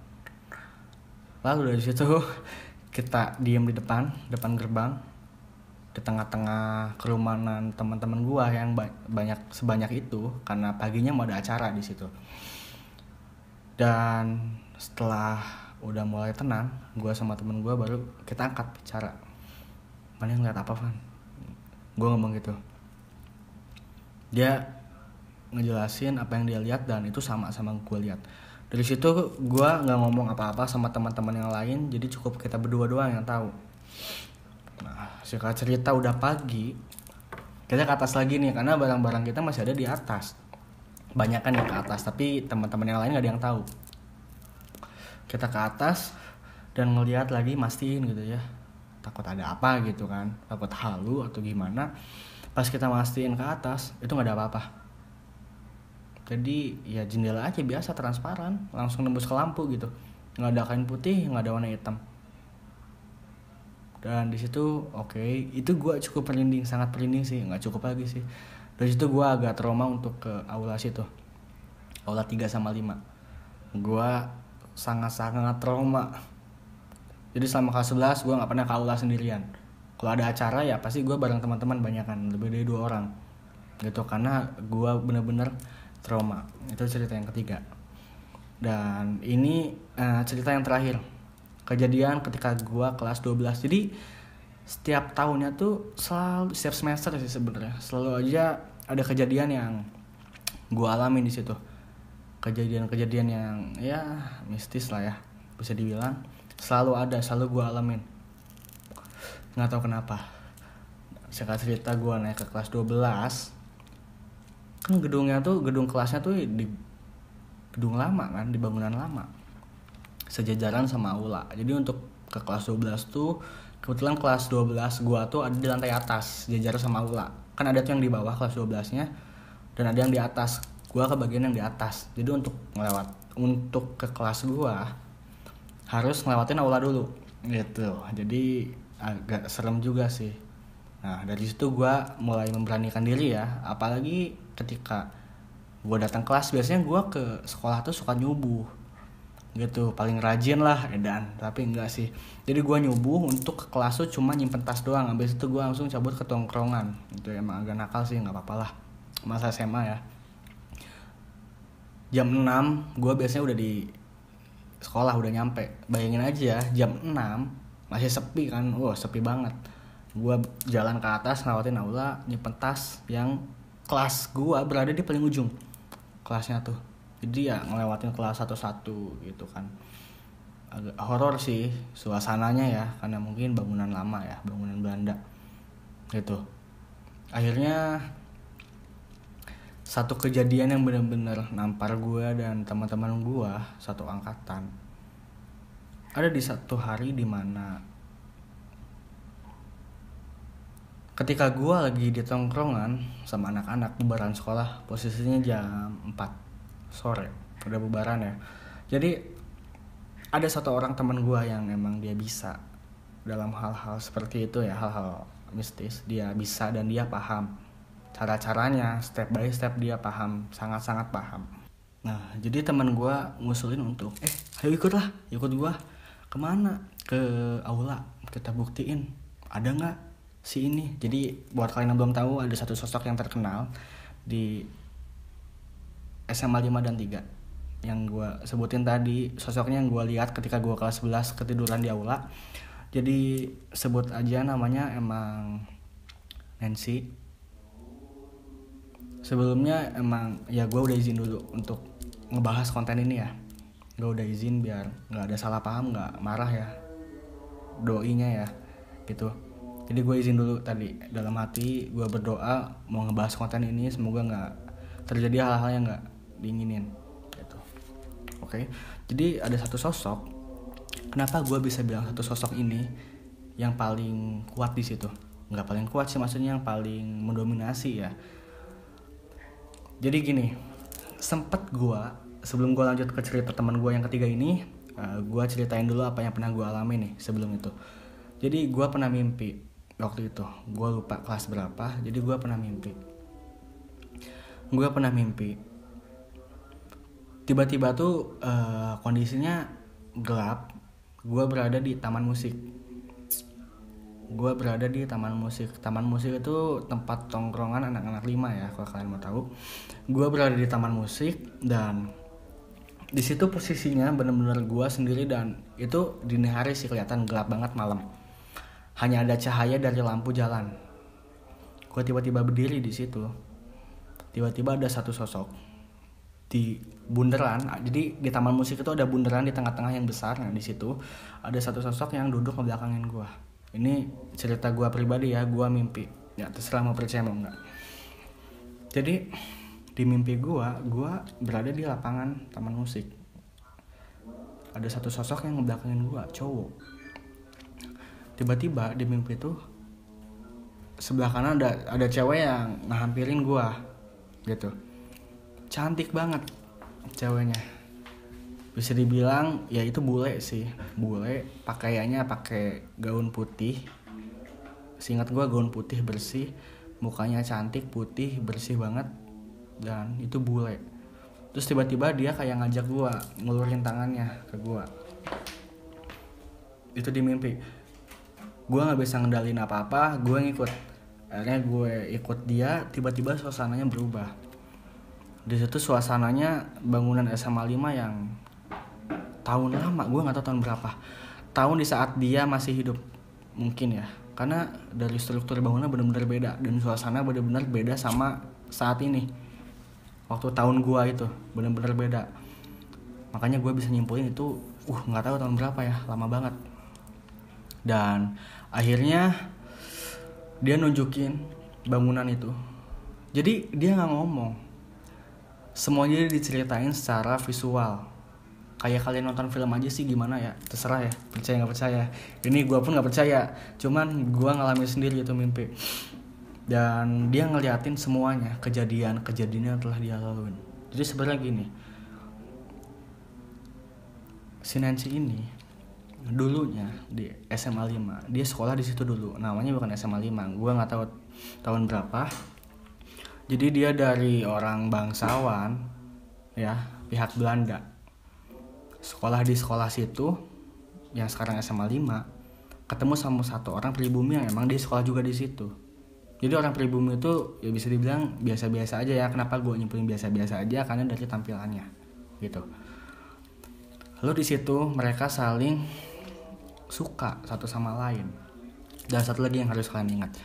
Lalu dari situ kita diem di depan gerbang, di tengah-tengah kerumunan teman-teman gue yang sebanyak itu, karena paginya mau ada acara di situ. Dan setelah udah mulai tenang, gue sama temen gue baru kita angkat bicara. Mana ngeliat apa, Van? Gue ngomong gitu. Dia ngejelasin apa yang dia lihat dan itu sama gue lihat. Dari situ gue nggak ngomong apa-apa sama teman-teman yang lain, jadi cukup kita berdua doang yang tahu. Nah, singkat cerita udah pagi, kita ke atas lagi nih karena barang-barang kita masih ada di atas. Banyak kan yang ke atas, tapi teman-teman yang lain nggak ada yang tahu. Kita ke atas dan ngelihat lagi, mastiin gitu ya, takut ada apa gitu kan, takut halu atau gimana. Pas kita mastiin ke atas itu nggak ada apa-apa. Jadi ya jendela aja biasa transparan, langsung nembus ke lampu gitu, nggak ada kain putih, nggak ada warna hitam. Dan di situ oke, itu gue cukup merinding, sangat merinding sih, nggak cukup lagi sih. Dari situ gue agak trauma untuk ke aula situ, aula 3 sama 5. Gue sangat-sangat trauma. Jadi selama kelas 11 gue gak pernah ke aula sendirian. Kalau ada acara ya pasti gue bareng teman-teman, banyakan, lebih dari 2 orang gitu, karena gue bener-bener trauma. Itu cerita yang ketiga. Dan ini cerita yang terakhir, kejadian ketika gue kelas 12. Jadi setiap tahunnya tuh selalu, setiap semester sih sebenarnya, selalu aja ada kejadian yang gue alamin di situ. Kejadian-kejadian yang ya mistis lah ya, bisa dibilang selalu ada, selalu gue alamin. Nggak tahu kenapa. Singkat cerita, gue naik ke kelas 12. Kan gedungnya tuh, gedung kelasnya tuh di gedung lama kan, di bangunan lama, sejajaran sama aula. Jadi untuk ke kelas 12 tuh, kebetulan kelas 12 gua tuh ada di lantai atas, sejajaran sama aula. Kan ada tuh yang di bawah kelas 12-nya, dan ada yang di atas. Gua ke bagian yang di atas. Jadi untuk ke kelas gua harus ngelewatin aula dulu gitu. Jadi agak serem juga sih. Nah, dari situ gua mulai memberanikan diri ya, apalagi ketika gue datang kelas. Biasanya gue ke sekolah tuh suka nyubuh gitu, paling rajin lah edan, tapi enggak sih. Jadi gue nyubuh untuk ke kelas tuh cuma nyimpen tas doang. Habis itu gue langsung cabut ke tongkrongan. Itu emang agak nakal sih, nggak apa-apa lah, masa SMA ya. Jam 6 gue biasanya udah di sekolah, udah nyampe. Bayangin aja jam 6 masih sepi kan, sepi banget. Gue jalan ke atas, ngelewatin aula, nyimpen tas yang kelas gue berada di paling ujung kelasnya tuh. Jadi ya ngelewatin kelas satu-satu gitu kan. Agak horor sih suasananya ya, karena mungkin bangunan lama ya, bangunan Belanda gitu. Akhirnya satu kejadian yang benar-benar nampar gue dan teman-teman gue satu angkatan. Ada di satu hari dimana ketika gue lagi di tongkrongan sama anak-anak bubaran sekolah, posisinya jam 4 sore, udah bubaran ya. Jadi ada satu orang teman gue yang emang dia bisa dalam hal-hal seperti itu ya, hal-hal mistis. Dia bisa dan dia paham cara-caranya, step by step dia paham, sangat-sangat paham. Nah, jadi teman gue ngusulin untuk ayo ikut gue. Kemana? Ke aula, kita buktiin ada nggak si ini. Jadi buat kalian yang belum tahu, ada satu sosok yang terkenal di SMA 5 dan 3 yang gue sebutin tadi. Sosoknya yang gue lihat ketika gue kelas 11 ketiduran di aula. Jadi sebut aja namanya emang Nancy. Sebelumnya emang ya gue udah izin dulu untuk ngebahas konten ini ya. Gue udah izin biar gak ada salah paham, gak marah ya doinya ya gitu. Jadi gue izin dulu tadi, dalam hati gue berdoa mau ngebahas konten ini semoga gak terjadi hal-hal yang gak diinginin gitu. Oke. Jadi ada satu sosok. Kenapa gue bisa bilang satu sosok ini yang paling kuat di situ? Nggak paling kuat sih, maksudnya yang paling mendominasi ya. Jadi gini, sempet gue sebelum gue lanjut ke cerita teman gue yang ketiga ini, gue ceritain dulu apa yang pernah gue alami nih sebelum itu. Jadi gue pernah mimpi waktu itu, gue lupa kelas berapa. Jadi gue pernah mimpi. Tiba-tiba tuh kondisinya gelap. Gue berada di taman musik. Taman musik itu tempat tongkrongan anak-anak 5 ya, kalau kalian mau tahu. Gue berada di taman musik dan di situ posisinya benar-benar gue sendiri, dan itu dini hari sih, kelihatan gelap banget malam. Hanya ada cahaya dari lampu jalan. Gue tiba-tiba berdiri di situ. Tiba-tiba ada satu sosok di bundaran. Jadi di taman musik itu ada bundaran di tengah-tengah yang besar. Nah di situ ada satu sosok yang duduk ngebelakangin gue. Ini cerita gue pribadi ya, gue mimpi. Ya terserah mau percaya mau enggak. Jadi di mimpi gue berada di lapangan taman musik. Ada satu sosok yang ngebelakangin gue, cowok. Tiba-tiba di mimpi itu sebelah kanan ada cewek yang ngehampirin gue gitu. Cantik banget ceweknya. Bisa dibilang ya itu bule sih. Bule, pakaiannya pakai gaun putih. Seingat gue gaun putih bersih, mukanya cantik, putih, bersih banget, dan itu bule. Terus tiba-tiba dia kayak ngajak gue ngulurin tangannya ke gue. Itu di mimpi. Gue nggak bisa ngendalin apa-apa, gue ngikut. Akhirnya gue ikut dia, tiba-tiba suasananya berubah. Di situ suasananya bangunan SMA 5 yang tahun lama, gue nggak tahu tahun berapa. Tahun di saat dia masih hidup mungkin ya. Karena dari struktur bangunan benar-benar beda dan suasana benar-benar beda sama saat ini. Waktu tahun gue itu benar-benar beda. Makanya gue bisa nyimpulin itu nggak tahu tahun berapa ya, lama banget. Dan akhirnya dia nunjukin bangunan itu. Jadi dia nggak ngomong, semuanya diceritain secara visual. Kayak kalian nonton film aja sih, gimana ya, terserah ya, percaya nggak percaya. Ini gue pun nggak percaya, cuman gue ngalamin sendiri itu mimpi. Dan dia ngeliatin semuanya, kejadian yang telah dia laluin. Jadi sebenarnya gini, si Nancy ini dulunya di SMA 5, dia sekolah di situ dulu. Namanya bukan SMA 5, gue nggak tahu tahun berapa. Jadi dia dari orang bangsawan ya, pihak Belanda. Sekolah di sekolah situ yang sekarang SMA 5, ketemu sama satu orang pribumi yang emang dia sekolah juga di situ. Jadi orang pribumi itu ya bisa dibilang biasa-biasa aja ya. Kenapa gue nyimpulin biasa-biasa aja? Karena dari tampilannya gitu. Lalu di situ mereka saling suka satu sama lain. Dan satu lagi yang harus kalian ingat,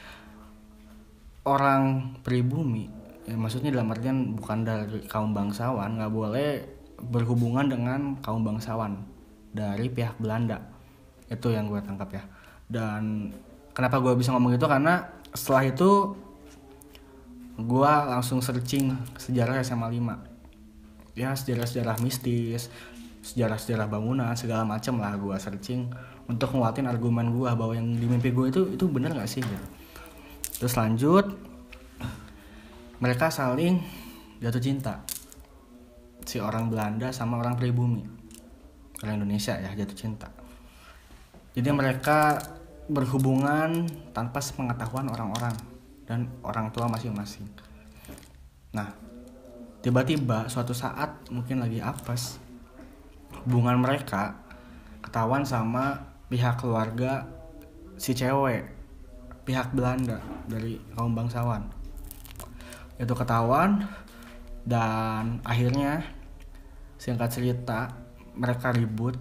orang pribumi ya, maksudnya dalam artian bukan dari kaum bangsawan, nggak boleh berhubungan dengan kaum bangsawan dari pihak Belanda. Itu yang gue tangkap ya. Dan kenapa gue bisa ngomong itu, karena setelah itu gue langsung searching sejarah SMA 5 ya, sejarah-sejarah mistis, sejarah-sejarah bangunan, segala macam lah gue searching untuk nguatin argumen gue bahwa yang di mimpi gue itu benar nggak sih gitu. Terus lanjut, mereka saling jatuh cinta, si orang Belanda sama orang pribumi, orang Indonesia ya, jatuh cinta. Jadi mereka berhubungan tanpa sepengetahuan orang-orang dan orang tua masing-masing. Nah, tiba-tiba suatu saat mungkin lagi apes, hubungan mereka ketahuan sama pihak keluarga si cewek, pihak Belanda dari kaum bangsawan. Itu ketahuan dan akhirnya singkat cerita mereka ribut.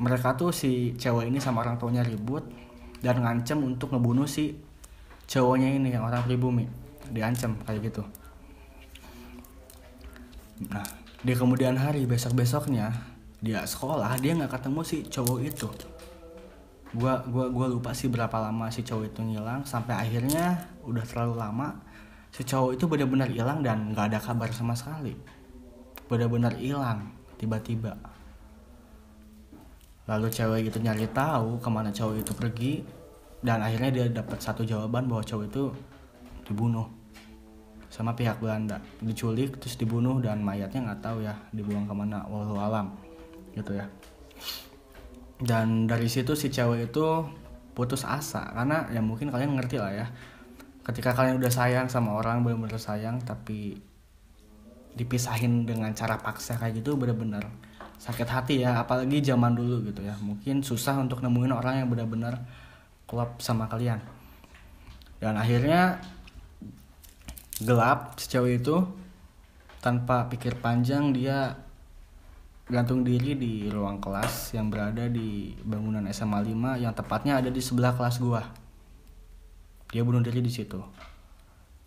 Mereka tuh si cewek ini sama orang tuanya ribut dan ngancem untuk ngebunuh si cowoknya ini yang orang pribumi. Diancam kayak gitu. Nah, di kemudian hari, besok-besoknya dia sekolah, dia nggak ketemu si cowok itu. Gua lupa sih berapa lama si cowok itu ngilang, sampai akhirnya udah terlalu lama si cowok itu benar-benar hilang dan nggak ada kabar sama sekali. Benar-benar hilang tiba-tiba. Lalu cewek itu nyari tahu kemana cowok itu pergi, dan akhirnya dia dapat satu jawaban bahwa cowok itu dibunuh sama pihak Belanda, diculik terus dibunuh, dan mayatnya nggak tahu ya dibuang kemana, wallahu alam gitu ya. Dan dari situ si cewek itu putus asa, karena ya mungkin kalian ngerti lah ya, ketika kalian udah sayang sama orang, benar-benar sayang, tapi dipisahin dengan cara paksa kayak gitu, benar-benar sakit hati ya. Apalagi zaman dulu gitu ya, mungkin susah untuk nemuin orang yang benar-benar klop sama kalian. Dan akhirnya gelap, si cewek itu tanpa pikir panjang dia gantung diri di ruang kelas yang berada di bangunan SMA 5 yang tepatnya ada di sebelah kelas gua. Dia bunuh diri di situ.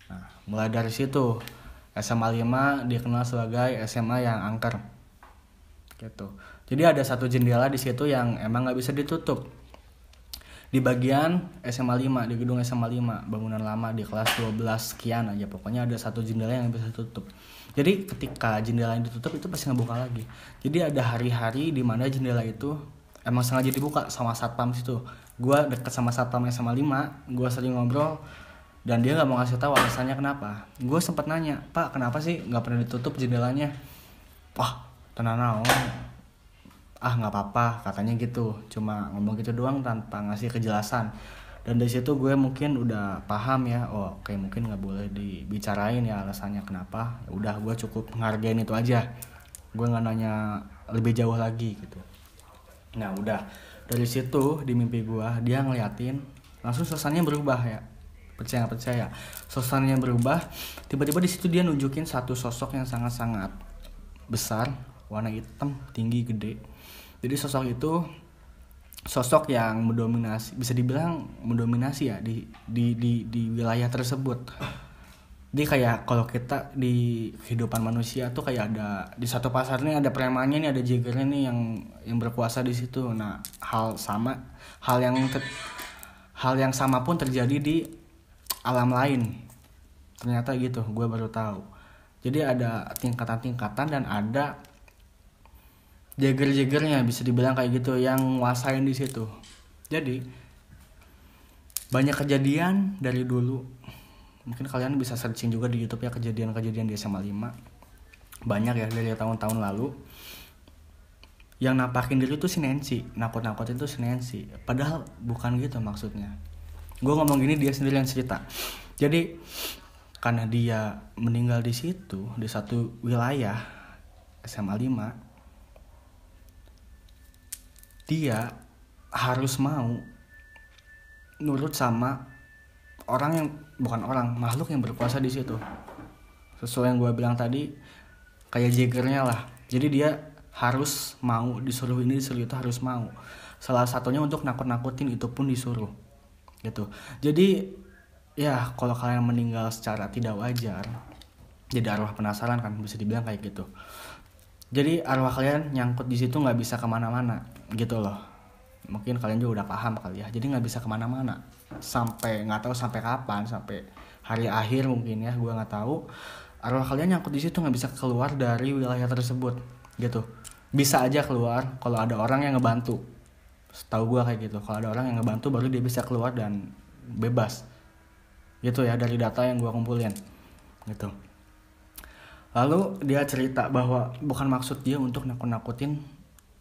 Nah, mulai dari situ SMA 5 dikenal sebagai SMA yang angker gitu. Jadi ada satu jendela di situ yang emang nggak bisa ditutup. Di bagian SMA 5, di gedung SMA 5, bangunan lama di kelas 12 sekian aja. Pokoknya ada satu jendela yang bisa ditutup. Jadi ketika jendela yang ditutup itu pasti ngebuka lagi. Jadi ada hari-hari di mana jendela itu emang sengaja dibuka sama satpam situ. Gue deket sama satpam SMA 5, gue sering ngobrol dan dia nggak mau ngasih tahu alasannya kenapa. Gue sempet nanya, Pak, kenapa sih nggak pernah ditutup jendelanya? Wah, tenang naon. Nggak apa-apa katanya gitu, cuma ngomong gitu doang tanpa ngasih kejelasan. Dan dari situ gue mungkin udah paham ya, oh kayak mungkin nggak boleh dibicarain ya alasannya kenapa. Ya udah, gue cukup menghargain itu aja, gue nggak nanya lebih jauh lagi gitu. Nah udah dari situ di mimpi gue dia ngeliatin, langsung suasananya berubah ya, percaya nggak percaya, suasananya berubah. Tiba-tiba di situ dia nunjukin satu sosok yang sangat-sangat besar, warna hitam, tinggi, gede. Jadi sosok itu sosok yang mendominasi, bisa dibilang mendominasi ya di wilayah tersebut. Dia kayak kalau kita di kehidupan manusia tuh kayak ada di satu pasar nih ada premannya nih, ada jegernya nih yang berkuasa di situ. Nah hal yang sama pun terjadi di alam lain. Ternyata gitu, gue baru tahu. Jadi ada tingkatan-tingkatan dan ada jeger-jegernya, bisa dibilang kayak gitu, yang nguasain di situ. Jadi banyak kejadian dari dulu. Mungkin kalian bisa searching juga di YouTube ya, kejadian-kejadian di SMA 5. Banyak ya dari tahun-tahun lalu. Yang nampakin diri tuh si Nancy, nakut-nakutin tuh si Nancy. Padahal bukan gitu maksudnya. Gue ngomong gini, dia sendiri yang cerita. Jadi karena dia meninggal di situ, di satu wilayah SMA 5, dia harus mau nurut sama makhluk yang berkuasa di situ. Sesuai yang gue bilang tadi, kayak Jaggernya lah. Jadi dia harus mau, disuruh ini disuruh itu harus mau. Salah satunya untuk nakut-nakutin, itu pun disuruh gitu. Jadi ya kalau kalian meninggal secara tidak wajar, jadi arwah penasaran kan, bisa dibilang kayak gitu. Jadi arwah kalian nyangkut di situ, nggak bisa kemana-mana gitu loh. Mungkin kalian juga udah paham kali ya. Jadi nggak bisa kemana-mana sampai nggak tahu sampai kapan, sampai hari akhir mungkin ya, gue nggak tahu. Arwah kalian nyangkut di situ, nggak bisa keluar dari wilayah tersebut gitu. Bisa aja keluar kalau ada orang yang ngebantu. Setahu gue kayak gitu. Kalau ada orang yang ngebantu baru dia bisa keluar dan bebas. Gitu ya, dari data yang gue kumpulin gitu. Lalu dia cerita bahwa bukan maksud dia untuk nakut-nakutin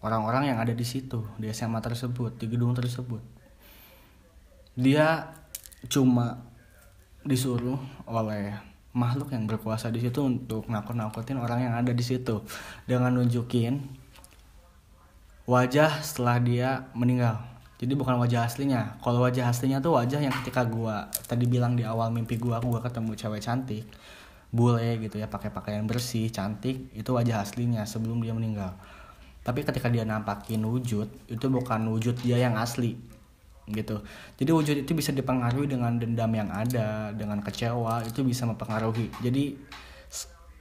orang-orang yang ada di situ, di SMA tersebut, di gedung tersebut. Dia cuma disuruh oleh makhluk yang berkuasa di situ untuk nakut-nakutin orang yang ada di situ dengan nunjukin wajah setelah dia meninggal. Jadi bukan wajah aslinya. Kalau wajah aslinya tuh wajah yang ketika gua tadi bilang di awal mimpi gua ketemu cewek cantik, bule gitu ya, pakai pakaian bersih, cantik, itu wajah aslinya sebelum dia meninggal. Tapi ketika dia nampakin wujud, itu bukan wujud dia yang asli gitu. Jadi wujud itu bisa dipengaruhi dengan dendam yang ada, dengan kecewa, itu bisa mempengaruhi. Jadi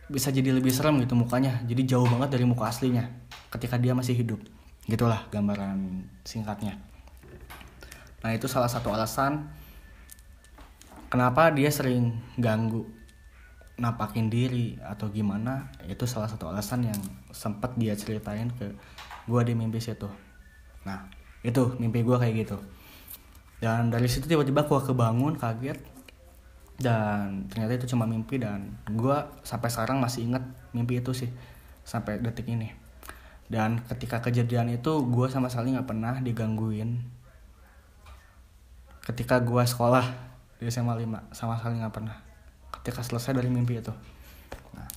bisa jadi lebih serem gitu mukanya. Jadi jauh banget dari muka aslinya ketika dia masih hidup. Gitulah gambaran singkatnya. Nah, itu salah satu alasan kenapa dia sering ganggu nampakin diri atau gimana. Itu salah satu alasan yang sempat dia ceritain ke gue di mimpi situ. Nah itu mimpi gue kayak gitu. Dan dari situ tiba-tiba gue kebangun kaget, dan ternyata itu cuma mimpi. Dan gue sampai sekarang masih inget mimpi itu sih, sampai detik ini. Dan ketika kejadian itu gue sama sekali gak pernah digangguin. Ketika gue sekolah di SMA 5 sama sekali gak pernah. Ketika selesai dari mimpi itu, nah,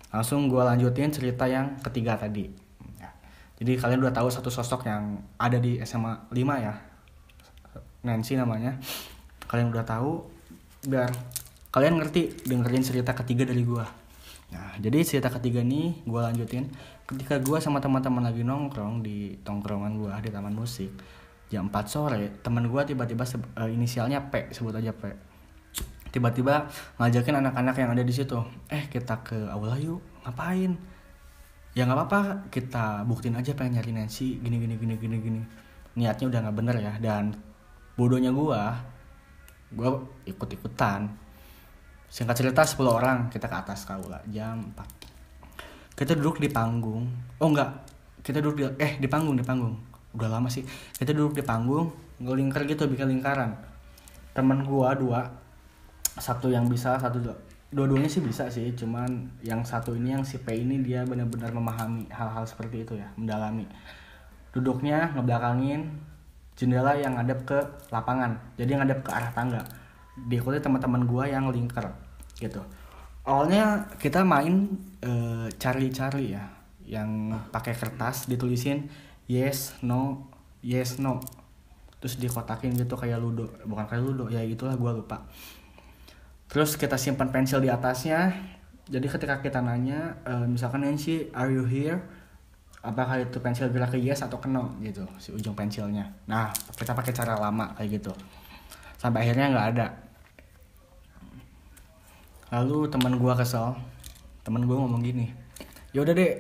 langsung gue lanjutin cerita yang ketiga tadi ya. Jadi kalian udah tahu satu sosok yang ada di SMA 5 ya, Nancy namanya. Kalian udah tahu, biar kalian ngerti dengerin cerita ketiga dari gue. Nah jadi cerita ketiga nih gue lanjutin ketika gue sama teman-teman lagi nongkrong di tongkrongan gue di taman musik jam 4 sore. Teman gue tiba-tiba inisialnya P, sebut aja P, tiba-tiba ngajakin anak-anak yang ada di situ, kita ke aula yuk. Ngapain? Ya nggak apa-apa, kita buktiin aja pengen nyari Nancy, gini. Niatnya udah nggak bener ya. Dan bodohnya gue ikut-ikutan. Singkat cerita 10 orang kita ke atas ke aula jam 4. Kita duduk di panggung. Kita duduk di panggung. Udah lama sih. Kita duduk di panggung, ngelingkar gitu, bikin lingkaran. Temen gue 2, satu yang bisa, dua-duanya sih bisa sih, cuman yang satu ini, yang si P ini, dia benar-benar memahami hal-hal seperti itu ya, mendalami. Duduknya ngebelakangin jendela yang ngadep ke lapangan, jadi ngadep ke arah tangga. Diikuti teman-teman gue yang linker gitu. Awalnya kita main Charlie ya, yang pakai kertas ditulisin yes no yes no, terus dikotakin gitu kayak ludo, bukan kayak ludo ya, gitulah, gue lupa. Terus kita simpan pensil di atasnya, jadi ketika kita nanya misalkan Nancy are you here, apakah itu pensil gerak ke yes atau ke no gitu si ujung pensilnya. Nah kita pakai cara lama kayak gitu sampai akhirnya nggak ada. Lalu teman gue kesel, teman gue ngomong gini, yaudah deh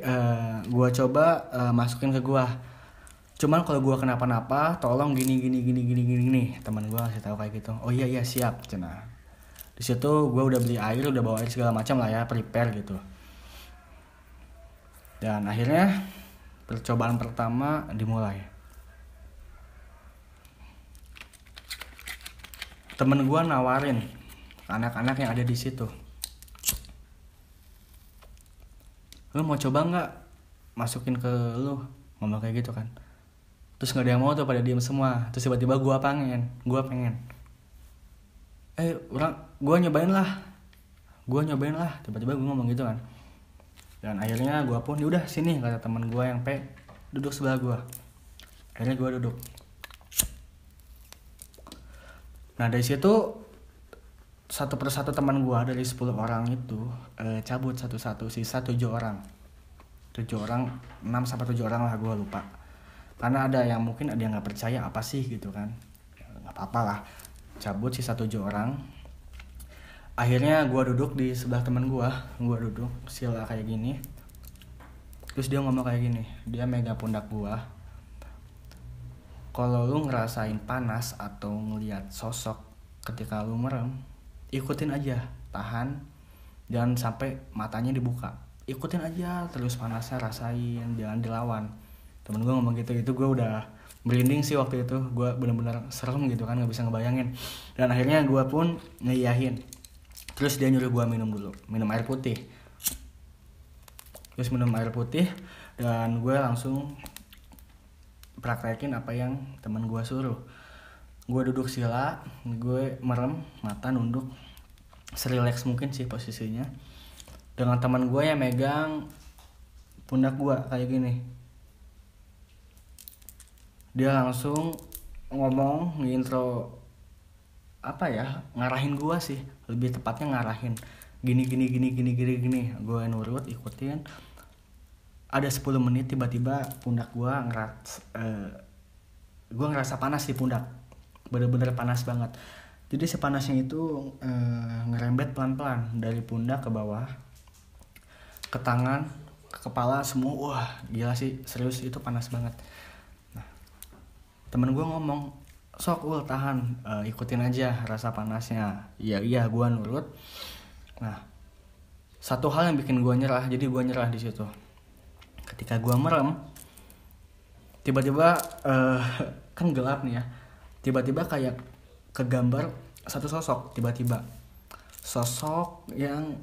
gue coba masukin ke gue, cuman kalau gue kenapa-napa tolong gini. Teman gue kasih tahu kayak gitu. Oh iya siap cina. Di situ gue udah beli air, udah bawa air segala macam lah ya, prepare gitu. Dan akhirnya percobaan pertama dimulai. Temen gue nawarin anak-anak yang ada di situ, lu mau coba nggak masukin ke lu, ngomong kayak gitu kan. Terus nggak ada yang mau tuh, pada diem semua. Terus tiba-tiba gue pengen gue nyobain lah, tiba-tiba gue ngomong gitu kan. Dan akhirnya gue pun udah sini, kata teman gue yang duduk sebelah gue. Akhirnya gue duduk. Nah dari situ satu persatu teman gue dari 10 orang itu cabut satu-satu, sisa 7 orang, 6 sampai 7 orang lah, gue lupa. Karena ada yang mungkin ada yang nggak percaya apa sih gitu kan, nggak apa-apa lah, cabut sisa 7 orang. Akhirnya gue duduk di sebelah teman gue duduk sila kayak gini. Terus dia ngomong kayak gini, dia megang pundak gue. Kalau lu ngerasain panas atau ngelihat sosok ketika lu merem, ikutin aja, tahan, jangan sampai matanya dibuka, ikutin aja terus panasnya, rasain, jangan dilawan. Temen gue ngomong gitu, itu gue udah merinding sih waktu itu, gue bener-bener serem gitu kan, nggak bisa ngebayangin. Dan akhirnya gue pun ngeyahin. Terus dia nyuruh gue minum air putih. Terus minum air putih dan gue langsung praktekin apa yang teman gue suruh. Gue duduk sila, gue merem, mata nunduk, serileks mungkin sih posisinya. Dengan teman gue yang megang pundak gue kayak gini. Dia langsung ngomong, ngintro apa ya, ngarahin gue sih, lebih tepatnya ngarahin gini. Gue nurut, ikutin. Ada 10 menit tiba-tiba pundak gue ngerasa panas di pundak, bener-bener panas banget. Jadi sepanasnya itu ngerembet pelan-pelan dari pundak ke bawah, ke tangan, ke kepala, semua. Wah gila sih, serius itu panas banget. Nah temen gue ngomong, sok tahan, ikutin aja rasa panasnya. Iya gue nurut. Nah satu hal yang bikin gue nyerah, jadi gue nyerah di situ. Ketika gue merem, tiba-tiba kan gelap nih ya, tiba-tiba kayak kegambar satu sosok, tiba-tiba sosok yang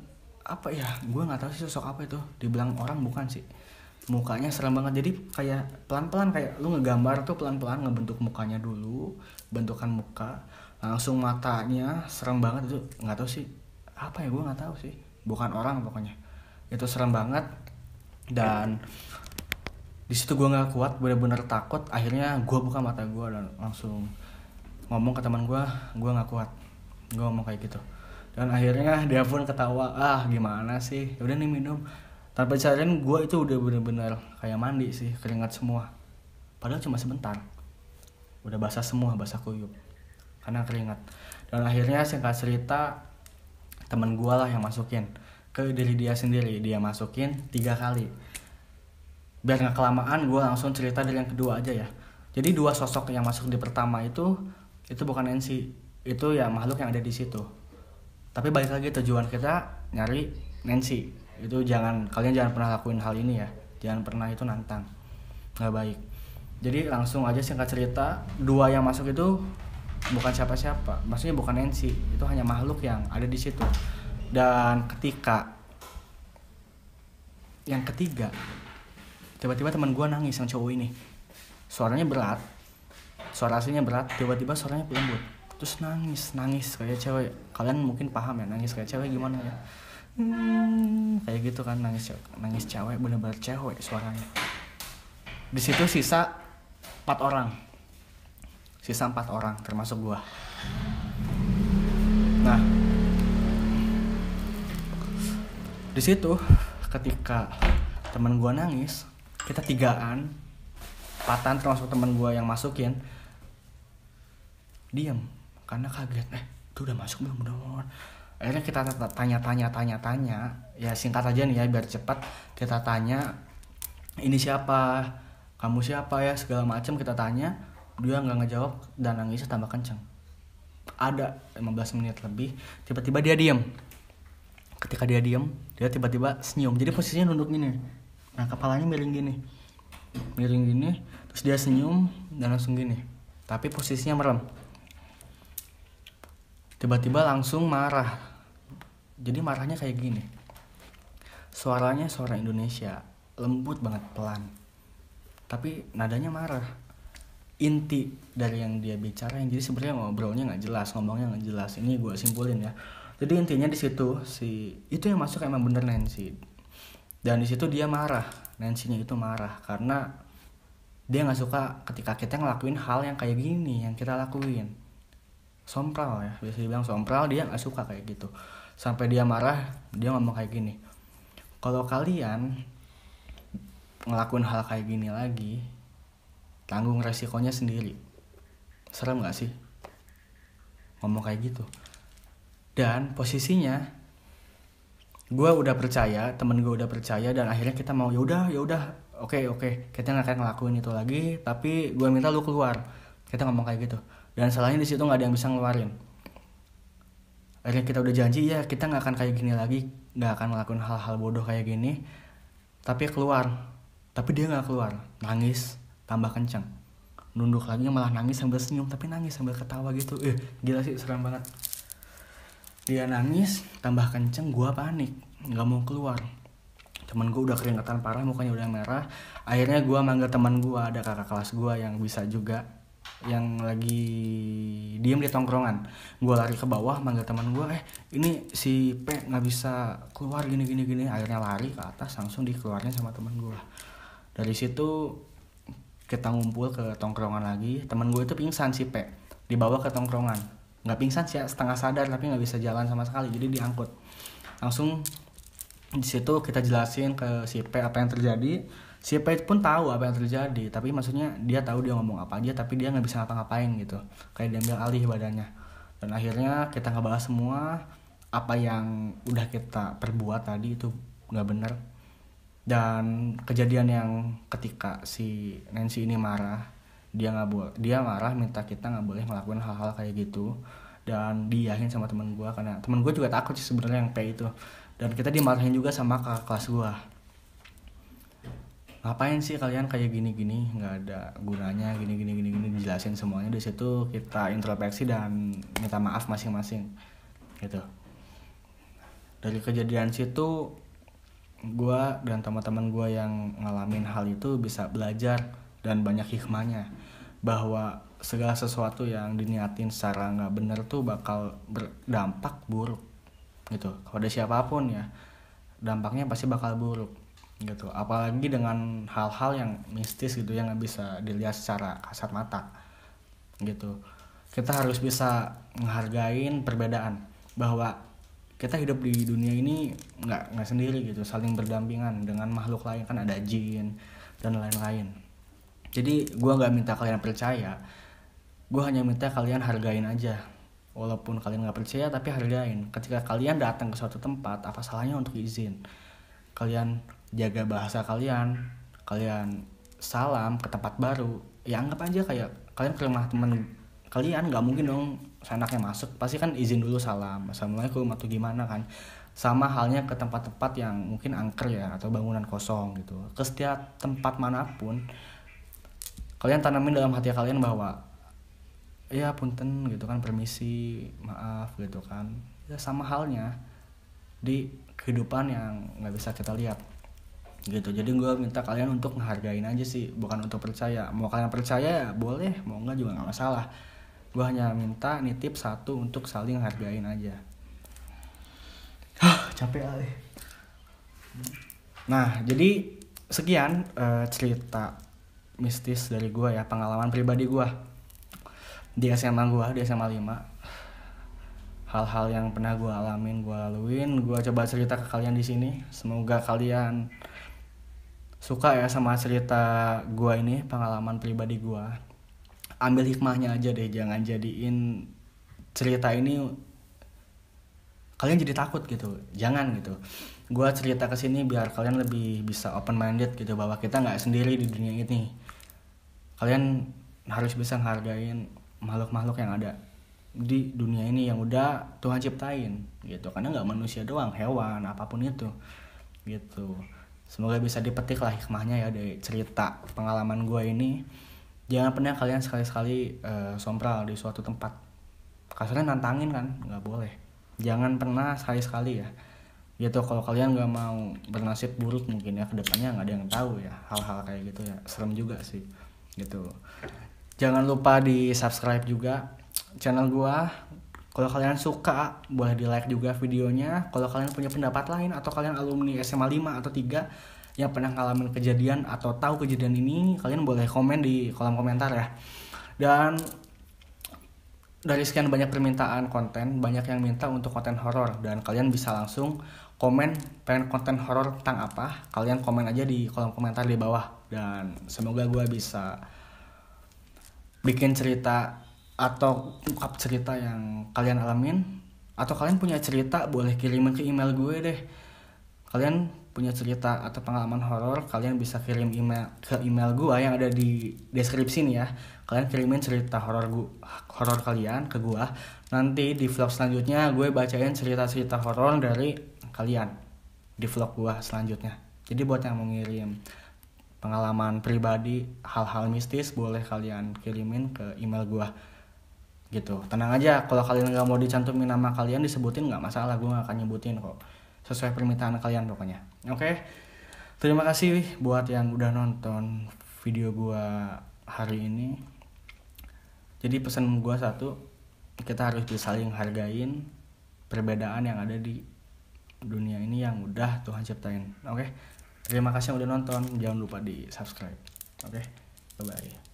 apa ya, gue nggak tahu sih sosok apa itu. Dibilang orang bukan sih, mukanya serem banget. Jadi kayak pelan-pelan, kayak lu ngegambar tuh pelan-pelan, ngebentuk mukanya dulu, bentukan muka, langsung matanya serem banget. Itu nggak tahu sih apa ya, gue nggak tahu sih, bukan orang pokoknya. Itu serem banget. Dan di situ gue nggak kuat, bener-bener takut. Akhirnya gue buka mata gue dan langsung ngomong ke teman gue nggak kuat, gue ngomong kayak gitu. Dan akhirnya dia pun ketawa, gimana sih, udah nih minum. Tanpa dicariin, gue itu udah bener-bener kayak mandi sih, keringat semua. Padahal cuma sebentar, udah basah semua, basah kuyup karena keringat. Dan akhirnya singkat cerita, teman gue lah yang masukin ke diri dia sendiri. Dia masukin 3 kali. Biar gak kelamaan, gue langsung cerita dari yang kedua aja ya. Jadi 2 sosok yang masuk di pertama itu bukan Nancy, itu ya makhluk yang ada di situ. Tapi balik lagi, tujuan kita nyari Nancy. Itu kalian jangan pernah lakuin hal ini ya, jangan pernah, itu nantang, nggak baik. Jadi langsung aja singkat cerita, 2 yang masuk itu bukan siapa-siapa, maksudnya bukan Nancy, itu hanya makhluk yang ada di situ. Dan ketika yang ketiga, tiba-tiba teman gue nangis, yang cowok ini, suaranya berat, suara aslinya berat, tiba-tiba suaranya lembut, terus nangis kayak cewek. Kalian mungkin paham ya, nangis kayak cewek gimana ya, kayak gitu kan, nangis cewek, bener-bener cewek suaranya. Di situ sisa 4 orang termasuk gua. Nah, di situ ketika teman gua nangis, kita 3-an, 4-an termasuk teman gua yang masukin, diam karena kaget. Itu udah masuk belum? Akhirnya kita tanya, ya singkat aja nih ya biar cepat. Kita tanya, ini siapa, kamu siapa ya, segala macam kita tanya. Dia nggak ngejawab dan nangisnya tambah kenceng. Ada 15 menit lebih, tiba-tiba dia diam. Ketika dia diam, dia tiba-tiba senyum. Jadi posisinya nunduk gini, nah kepalanya miring gini, terus dia senyum dan langsung gini, tapi posisinya merem. Tiba-tiba langsung marah. Jadi marahnya kayak gini, suaranya suara Indonesia, lembut banget, pelan, tapi nadanya marah. Inti dari yang dia bicarain, jadi sebenarnya ngobrolnya nggak jelas, ngomongnya nggak jelas. Ini gue simpulin ya. Jadi intinya di situ itu yang masuk emang bener Nancy. Dan di situ dia marah, Nancy-nya itu marah karena dia nggak suka ketika kita ngelakuin hal yang kayak gini yang kita lakuin. Sompral ya, biasa dibilang sompral. Dia nggak suka kayak gitu. Sampai dia marah, dia ngomong kayak gini, kalau kalian ngelakuin hal kayak gini lagi, tanggung resikonya sendiri. Serem gak sih ngomong kayak gitu? Dan posisinya gue udah percaya, temen gue udah percaya, dan akhirnya kita mau yaudah oke, kita nggak akan ngelakuin itu lagi, tapi gue minta lu keluar. Kita ngomong kayak gitu, dan salahnya di situ nggak ada yang bisa ngeluarin. Akhirnya kita udah janji ya kita nggak akan kayak gini lagi, nggak akan ngelakuin hal-hal bodoh kayak gini, tapi keluar. Tapi dia nggak keluar, nangis tambah kencang, nunduk lagi malah nangis sambil senyum, tapi nangis sambil ketawa gitu. Gila sih, serem banget. Dia nangis tambah kenceng, gue panik, nggak mau keluar. Temen gue udah keringetan parah, mukanya udah merah. Akhirnya gue manggil teman gue, ada kakak kelas gue yang bisa juga, yang lagi diem di tongkrongan. Gue lari ke bawah manggil teman gue, ini si P nggak bisa keluar gini. Akhirnya lari ke atas, langsung dikeluarin sama teman gue. Dari situ kita ngumpul ke tongkrongan lagi. Teman gue itu pingsan, si P dibawa ke tongkrongan. Nggak pingsan sih, setengah sadar, tapi nggak bisa jalan sama sekali, jadi diangkut. Langsung di situ kita jelasin ke si P apa yang terjadi. Si P pun tahu apa yang terjadi, tapi maksudnya dia tahu dia ngomong apa aja, tapi dia nggak bisa ngapa-ngapain gitu, kayak diambil alih badannya. Dan akhirnya kita ngebahas semua apa yang udah kita perbuat tadi itu nggak benar. Dan kejadian yang ketika si Nancy ini marah, dia marah minta kita nggak boleh ngelakuin hal-hal kayak gitu, dan diyahin sama teman gue, karena teman gue juga takut sih sebenarnya yang P itu. Dan kita dimarahin juga sama kakak kelas gue, ngapain sih kalian kayak gini, nggak ada gunanya, gini, dijelasin semuanya. Di situ kita introspeksi dan minta maaf masing-masing gitu. Dari kejadian situ gue dan teman-teman gue yang ngalamin hal itu bisa belajar dan banyak hikmahnya, bahwa segala sesuatu yang diniatin secara nggak bener tuh bakal berdampak buruk gitu. Kepada siapapun ya, dampaknya pasti bakal buruk gitu. Apalagi dengan hal-hal yang mistis gitu, yang nggak bisa dilihat secara kasat mata gitu. Kita harus bisa menghargain perbedaan, bahwa kita hidup di dunia ini nggak sendiri gitu, saling berdampingan dengan makhluk lain, kan ada jin dan lain-lain. Jadi gue nggak minta kalian percaya, gue hanya minta kalian hargain aja. Walaupun kalian nggak percaya, tapi hargain. Ketika kalian datang ke suatu tempat, apa salahnya untuk izin? Kalian jaga bahasa kalian salam ke tempat baru, ya anggap aja kayak kalian ke rumah temen kalian. Nggak mungkin dong seenaknya masuk, pasti kan izin dulu, salam, assalamualaikum atau gimana kan. Sama halnya ke tempat-tempat yang mungkin angker ya, atau bangunan kosong gitu. Ke setiap tempat manapun, kalian tanamin dalam hati kalian bahwa ya punten gitu kan, permisi, maaf gitu kan. Ya sama halnya di kehidupan yang nggak bisa kita lihat. gitu. Jadi gue minta kalian untuk menghargain aja sih, bukan untuk percaya. Mau kalian percaya boleh, mau enggak juga nggak masalah. Gue hanya minta nitip satu untuk saling hargain aja. Capek kali. Nah, jadi sekian cerita mistis dari gue ya, pengalaman pribadi gue di SMA 5. Hal-hal yang pernah gue alamin, gue laluin, gue coba cerita ke kalian di sini. Semoga kalian suka ya sama cerita gue ini, pengalaman pribadi gue. Ambil hikmahnya aja deh, jangan jadiin cerita ini kalian jadi takut gitu, jangan gitu. Gue cerita kesini biar kalian lebih bisa open minded gitu, bahwa kita nggak sendiri di dunia ini. Kalian harus bisa menghargain makhluk-makhluk yang ada di dunia ini yang udah Tuhan ciptain gitu, karena nggak manusia doang, hewan apapun itu gitu. Semoga bisa dipetik lah hikmahnya ya dari cerita pengalaman gue ini. Jangan pernah kalian sekali-sekali sompral di suatu tempat, kasarnya nantangin kan, nggak boleh. Jangan pernah sekali-sekali ya gitu. Kalau kalian nggak mau bernasib buruk mungkin ya kedepannya, nggak ada yang tahu ya hal-hal kayak gitu ya, serem juga sih gitu. Jangan lupa di subscribe juga channel gua. Kalau kalian suka boleh di like juga videonya. Kalau kalian punya pendapat lain atau kalian alumni SMA 5 atau 3 yang pernah ngalamin kejadian atau tahu kejadian ini, kalian boleh komen di kolom komentar ya. Dan dari sekian banyak permintaan konten, banyak yang minta untuk konten horor, dan kalian bisa langsung komen pengen konten horor tentang apa. Kalian komen aja di kolom komentar di bawah, dan semoga gue bisa bikin cerita atau ungkap cerita yang kalian alamin. Atau kalian punya cerita boleh kirimin ke email gue deh. Kalian punya cerita atau pengalaman horor, kalian bisa kirim email ke email gue yang ada di deskripsi nih ya. Kalian kirimin cerita horor kalian ke gue. Nanti di vlog selanjutnya gue bacain cerita-cerita horor dari kalian di vlog gue selanjutnya. Jadi buat yang mau ngirim pengalaman pribadi, hal-hal mistis, boleh kalian kirimin ke email gue gitu. Tenang aja, kalau kalian nggak mau dicantumin nama kalian disebutin nggak masalah, gue nggak akan nyebutin kok, sesuai permintaan kalian pokoknya. Oke? Terima kasih buat yang udah nonton video gue hari ini. Jadi pesan gue satu, kita harus saling hargain perbedaan yang ada di dunia ini yang udah Tuhan ciptain. Oke? Terima kasih yang udah nonton, jangan lupa di subscribe. Oke? Bye bye.